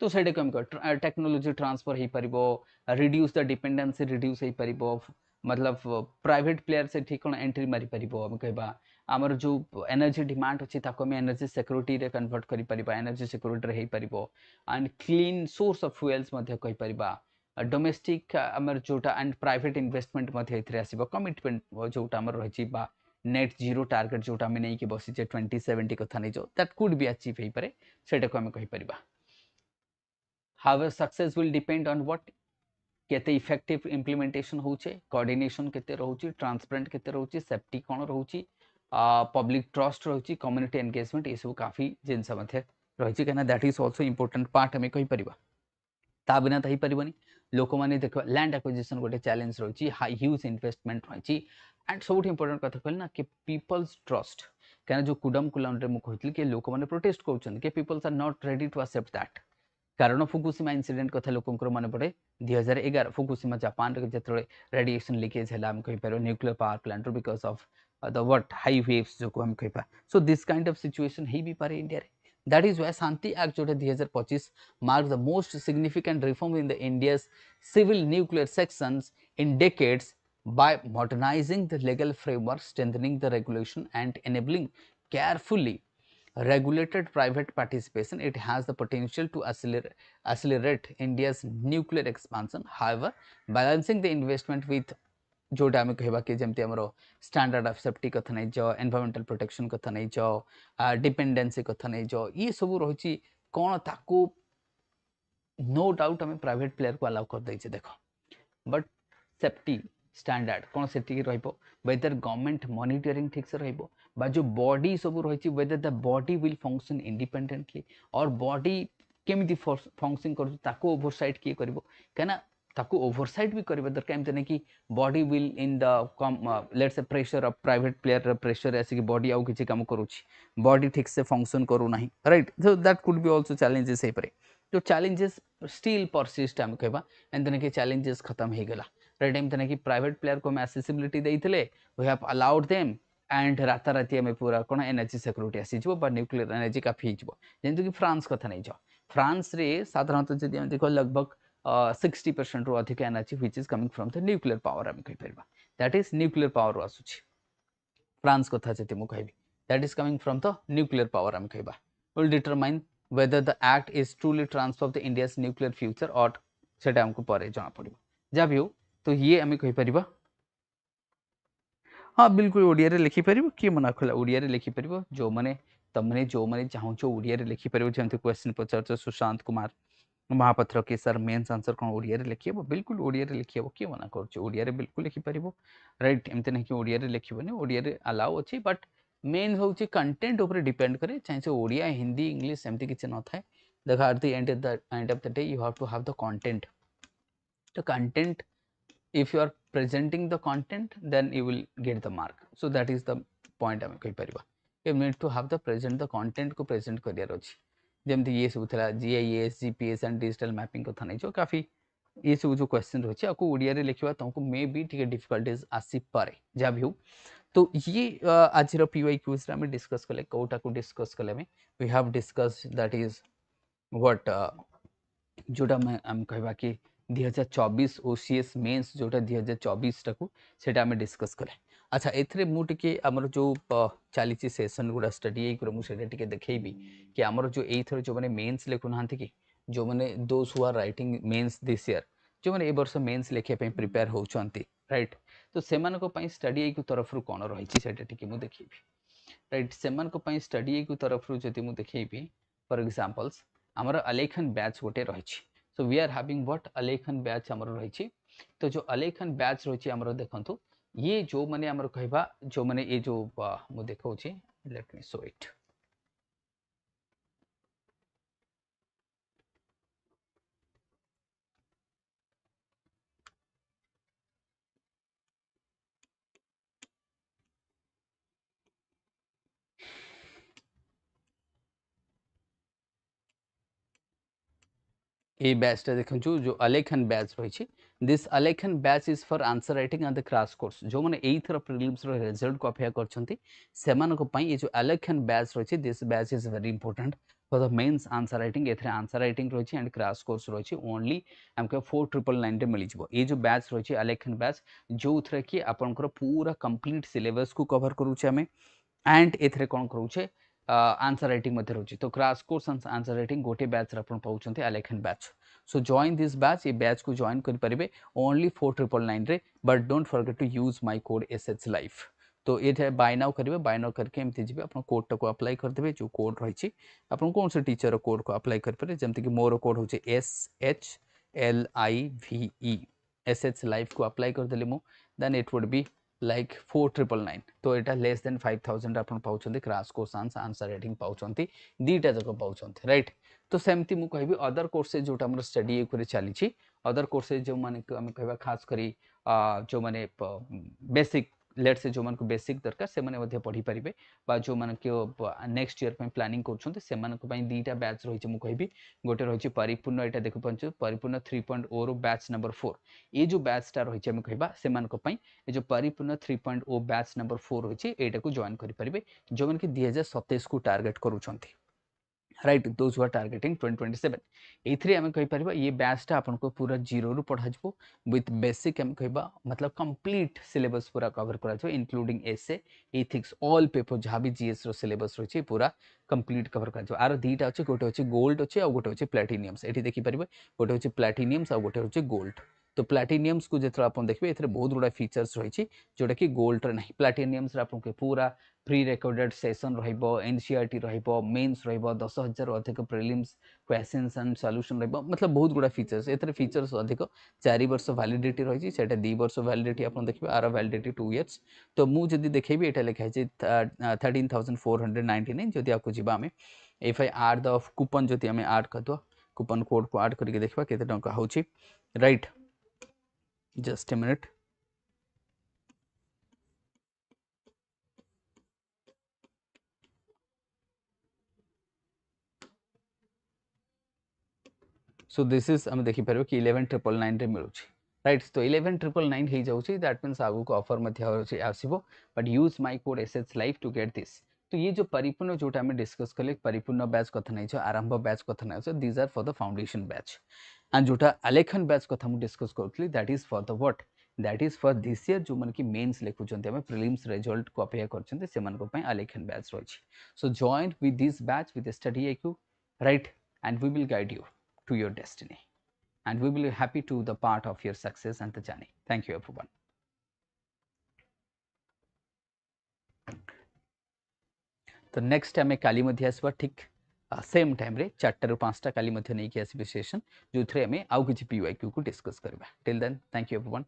तो सेडे कम कर टेक्नोलॉजी ट्रांसफर हे परिबो रिड्यूस द डिपेंडेंसी रिड्यूस हे परिबो मतलब प्राइवेट प्लेयर से ठीक कोन एंट्री मारी परिबो हम कहबा आमर जो एनर्जी डिमांड अछि ताको हम एनर्जी सिक्योरिटी रे कन्वर्ट करि परिबा एनर्जी सिक्योरिटी रे हे परिबो and clean source of fuels मध्ये कहि परिबा डोमेस्टिक आमर जोटा एंड प्राइवेट इन्वेस्टमेंट मध्ये इथरे आसीबो कमिटमेंट जोटा आमर रहिछि बा नेट जीरो टारगेट जोटा हम नै कि बसी जे 2070 कथा नै जो दैट कुड बी अचीव हे पारे सेटा को हम कहि परिबा how success will depend on what केते इफेक्टिव इम्प्लीमेंटेशन होचे कोऑर्डिनेशन केते रहउची ट्रांसपेरेंट केते रहउची सेफ्टी कोन रहउची पब्लिक ट्रस्ट रहउची कम्युनिटी एंगेजमेंट ये सब काफी जिनस मध्ये रहउची कना that is also important part हमें कहि परिबा ता बिना तहि परिबनी लोक माने देखो लैंड एक्विजिशन गोटे चैलेंज रहउची हाई ह्यूज इन्वेस्टमेंट रहउची एंड सबुठ इंपोर्टेंट कथा कहल ना कि पीपल्स ट्रस्ट कना जो कुडम कुलम रे मु कहतली कि लोक माने प्रोटेस्ट करछन कि peoples are not ready to accept that कारण फुकुशिमा इंसिडेंट कथा लोकंकर मन पड़े 2011 फुकुशिमा जापान रे जेतरे रेडिएशन लीकेज हला हम कहि पारो nuclear power plant because of the what high waves जो को हम कहि पा so this kind of situation हे भी पारे इंडिया रे that is why Shanti act जोटे 2025 mark the most significant reform in the India's civil nuclear sections in decades by modernizing the legal framework strengthening the regulation and enabling carefully regulated private participation. It has the potential to accelerate India's nuclear expansion. However, balancing the investment with जोटा आम कहबा कि जेमती हमरो standard of safety कथा नै जो environmental protection कथा नै जो डिपेंडेंसी कथा नै जो ये सब रही कोन ताको नो डाउट हमें प्राइवेट प्लेयर को अलाउ कर दै छै देखो बट सेफ्टी स्टैंडर्ड कौन से रहिबो वेदर गवर्नमेंट मॉनिटरिंग ठीक से रहिबो बा जो बॉडी सब रही whether the body will function independently और बॉडी केमिति फंक्शन कर ताको ओवरसाइट किए करबो केना ताको ओवरसाइट भी करबे दरकार एमते नै कि body will in the let's say pressure of private player pressure ऐसे कि बॉडी आउ किछि काम करूछि बॉडी ठीक से फंक्शन करू नाही right so that could be also challenges हे परे जो चैलेंजेस स्टिल परसिस्ट हम कहबा एंड देन के चैलेंजेस खत्म हे गेला राइट एम तने कि प्राइवेट प्लेयर को हम एक्सेसिबिलिटी देइथिले we have allowed them and राताराती हमें पूरा कोन एनर्जी सिक्योरिटी आसी जबो बा न्यूक्लियर एनर्जी काफी जबो जेंतु कि फ्रांस कथा नै जो फ्रांस रे साधारणतः जदि हम देखो लगभग 60% रो अधिक energy which is coming from the nuclear power हम कहि परबा दैट इज न्यूक्लियर पावर आसुची फ्रांस कथा जति मु कहबी that is coming from the nuclear power हम कहबा will determine whether the act is truly transfer of the India's nuclear future or सेटा हमको परे जाना पड़िबो जा भी हो तो ये आम कहीपर हाँ बिल्कुल ओडिया रे लिखिपर किए मना कला ओडिया रे लिखिपर जो मैंने तुमने जो मैंने चाहूँ ओडिया रे लिखिपर जमी क्वेश्चन पचार सुशांत कुमार महापात्र के सर मेन्स आंसर कौन ओडिया रे लिखिब बिल्कुल ओडिया रे लिखिब किए मना कर ओडिया रे बिल्कुल लिखिपर राइट एमती नहीं कि ओडिया रे लिखबनी ओडिया रे अलाउ अच्छी बट मेन हूँ कंटेंट उपर डिपेंड करे चाहे ओडिया हिंदी इंग्लिश एमती किसी न था देख at the end of the day you have to have the content तो content if you are presenting the content then you will get the mark so that is the point आम कहीपर you need to have the present the content को present करियार अछि जेमती ये सब थला GIS GPS and digital mapping कथा नै जो काफी ये सब जो क्वेश्चन रही आपको ओडिया रे लिखिबा तुमको मे बी ठीक डिफिकल्टीज आसी पारे जा भी हो तो ये आज PY क्विज रे हम डिस्कस कले कोटा को डिस्कस कले में we have discussed that is what जोटा मैं आम कहबा कि 2024 OCS मेंस जोटा 2024 टाकू सेटा हमें डिस्कस कले अच्छा एथरे मु टिके हमर जो चली सेशन गुडा स्टडी एक मु सेटा टिके देखैबी कि हमर जो एथर जो माने मेंस लेखु नाहंती कि जो माने those who are writing mains this year जो माने ए वर्ष मेंस लेखिया पे प्रिपेयर होचंती राइट तो सेमान को पई स्टडी एक तरफ रु कोन रहिछि सेटा टिके मु देखैबी राइट सेमान को पई स्टडी एक तरफ रु जति मु देखैबी फॉर एग्जांपल्स हमर अलेखन बैच गोटे रहिछि so we are having what Alekhan batch हमर रहिछि तो जो अलेखन बैच रहिछि हमर देखंतु ये जो माने हमर कहबा जो माने ये जो मु देखौछि लेट मी शो इट ए बैचटा देखु जो अलेखन बैच रही this Alekhan batch is for answer writing and the crash course जो मैंने यही थर प्रीलिम्स रो रिजल्ट को अपेक्षा करछंती सेमान को पई ये जो अलेखन बैच रही this batch is very important for the mains answer writing एथरे आंसर राइटिंग रही एंड क्रैश कोर्स रही ओनली हमके 4999 रे मिल जिवो ये जो बैच रही अलेखन बैच जो थरे कि आपनकर पूरा कंप्लीट सिलेबस को कवर करूछे हमें एंड एथरे कोन करूछे आंसर राइटिंग मध्य रही तो क्रैश कोर्स आंसर राइटिंग गोटे बैच आपण पाउछंती Alekhan batch so join this batch ये बैच को जॉइन कर परिबे ओनली 4999 रे but don't forget to use my code SH life तो ये बाय नाउ करेंगे बाय नाउ करके एमती जी आप कोड टाक अप्लाई करदे जो कोड रही आप कौन से टीचर कोड को अप्लाई करेंगे जमती कि मोर कोड हूँ SHLIVE SH लाइफ को अप्लाई करदेली मु then it would be like 4999 तो यहाँ लेस देन 5000 आप पाँच क्रैश कोर्स आंसर राइटिंग पाँच दीटा जाक पाँच राइट तो सेमती मु कहबी अदर कोर्सेज जोटा हमर स्टडी एक चली अदर कोर्सेज जो माने आम कहबा खास करी जो माने बेसिक लेट से जो मन को बेसिक दरकार से माने मध्ये पढ़ी परिबे बा जो मन के नेक्स्ट ईयर पे प्लानिंग करछन्ते से मन को पई दीटा बैच रहिছে मु कहबी गोटे रहिছে परिपूर्ण एटा देखु पंच परिपूर्ण 3.0 रो बैच नंबर 4 ये जो बैच टा रहिছে हम कहबा से मन को पई ये जो परिपूर्ण 3.0 बैच नंबर 4 रहिছে एटा को जॉइन करि परिबे जो मन के 2027 को टारगेट करूछन्ते right those who are targeting 2027 एथरे हम कहि परबा ये बैचटा आपन को पूरा जीरो रु पढ़ा जबो विथ बेसिक हम कहबा मतलब कंप्लीट सिलेबस पूरा कवर करा जबो इंक्लूडिंग एसे एथिक्स ऑल पेपर जहाँ भी जीएस रो सिलेबस रही पूरा कंप्लीट कवर करा जबो आरो दीटा अछि गोटे अछि गोल्ड अछि आ गोटे अछि प्लैटिनियम्स एठी देखि परबे गोटे अछि प्लैटिनियम्स आ गोटे अछि गोल्ड तो प्लैटिनियम्स को जेतरा अपन देखबे एथरे बहुत गुडा फीचर्स रही जोटा कि गोल्ड रे नहीं प्लैटिनियम्स रे आपन के पूरा प्री रेकॉर्डेड सेशन रहिबो एनसीईआरटी रहिबो मेंस रहिबो 10000 अधिक प्रीलिम्स क्वेश्चंस एंड सॉल्यूशन रहिबो मतलब बहुत गुडा फीचर्स एथरे फीचर्स अधिक 4 वर्ष वैलिडिटी रही सेटा 2 वर्ष वैलिडिटी आपन देखबे आर वैलिडिटी 2 इयर्स तो मु जदी देखैबी एटा लिखा छै 13499 जदी आपको जिबा हमें if I add the coupon जदी हमें ऐड कर दो कूपन कोड को ऐड करके देखबा केते टका होछि right just a minute so this is हम देखि परबे कि 11999 रे मिलुछि राइट तो 11999 हे जाउछि दैट मींस आगु को ऑफर मध्ये आसीबो but use my code SH life to get this तो ये जो परिपूर्ण जोटा हम डिस्कस कले परिपूर्ण बैच कथा नै छ आरंभ बैच कथा नै छ these are for the foundation batch and जोटा अलेखन बैच कथा हम डिस्कस करथली that is for the what that is for this year जो मन की मेंस लेखुचंते हम प्रीलिम्स रिजल्ट को अपेक्षा करचंते से मन को पय अलेखन बैच रही so join with this batch with study IQ right and we will guide you to your destiny and we will be happy to the part of your success and the journey. Thank you everyone. तो next आम काली आसवा ठीक same time रे 4 ରୁ 5ଟା काली नहीं आसबे session जो थे आम आउ कि PYQ को डिस्कस करवा. Till then thank you everyone.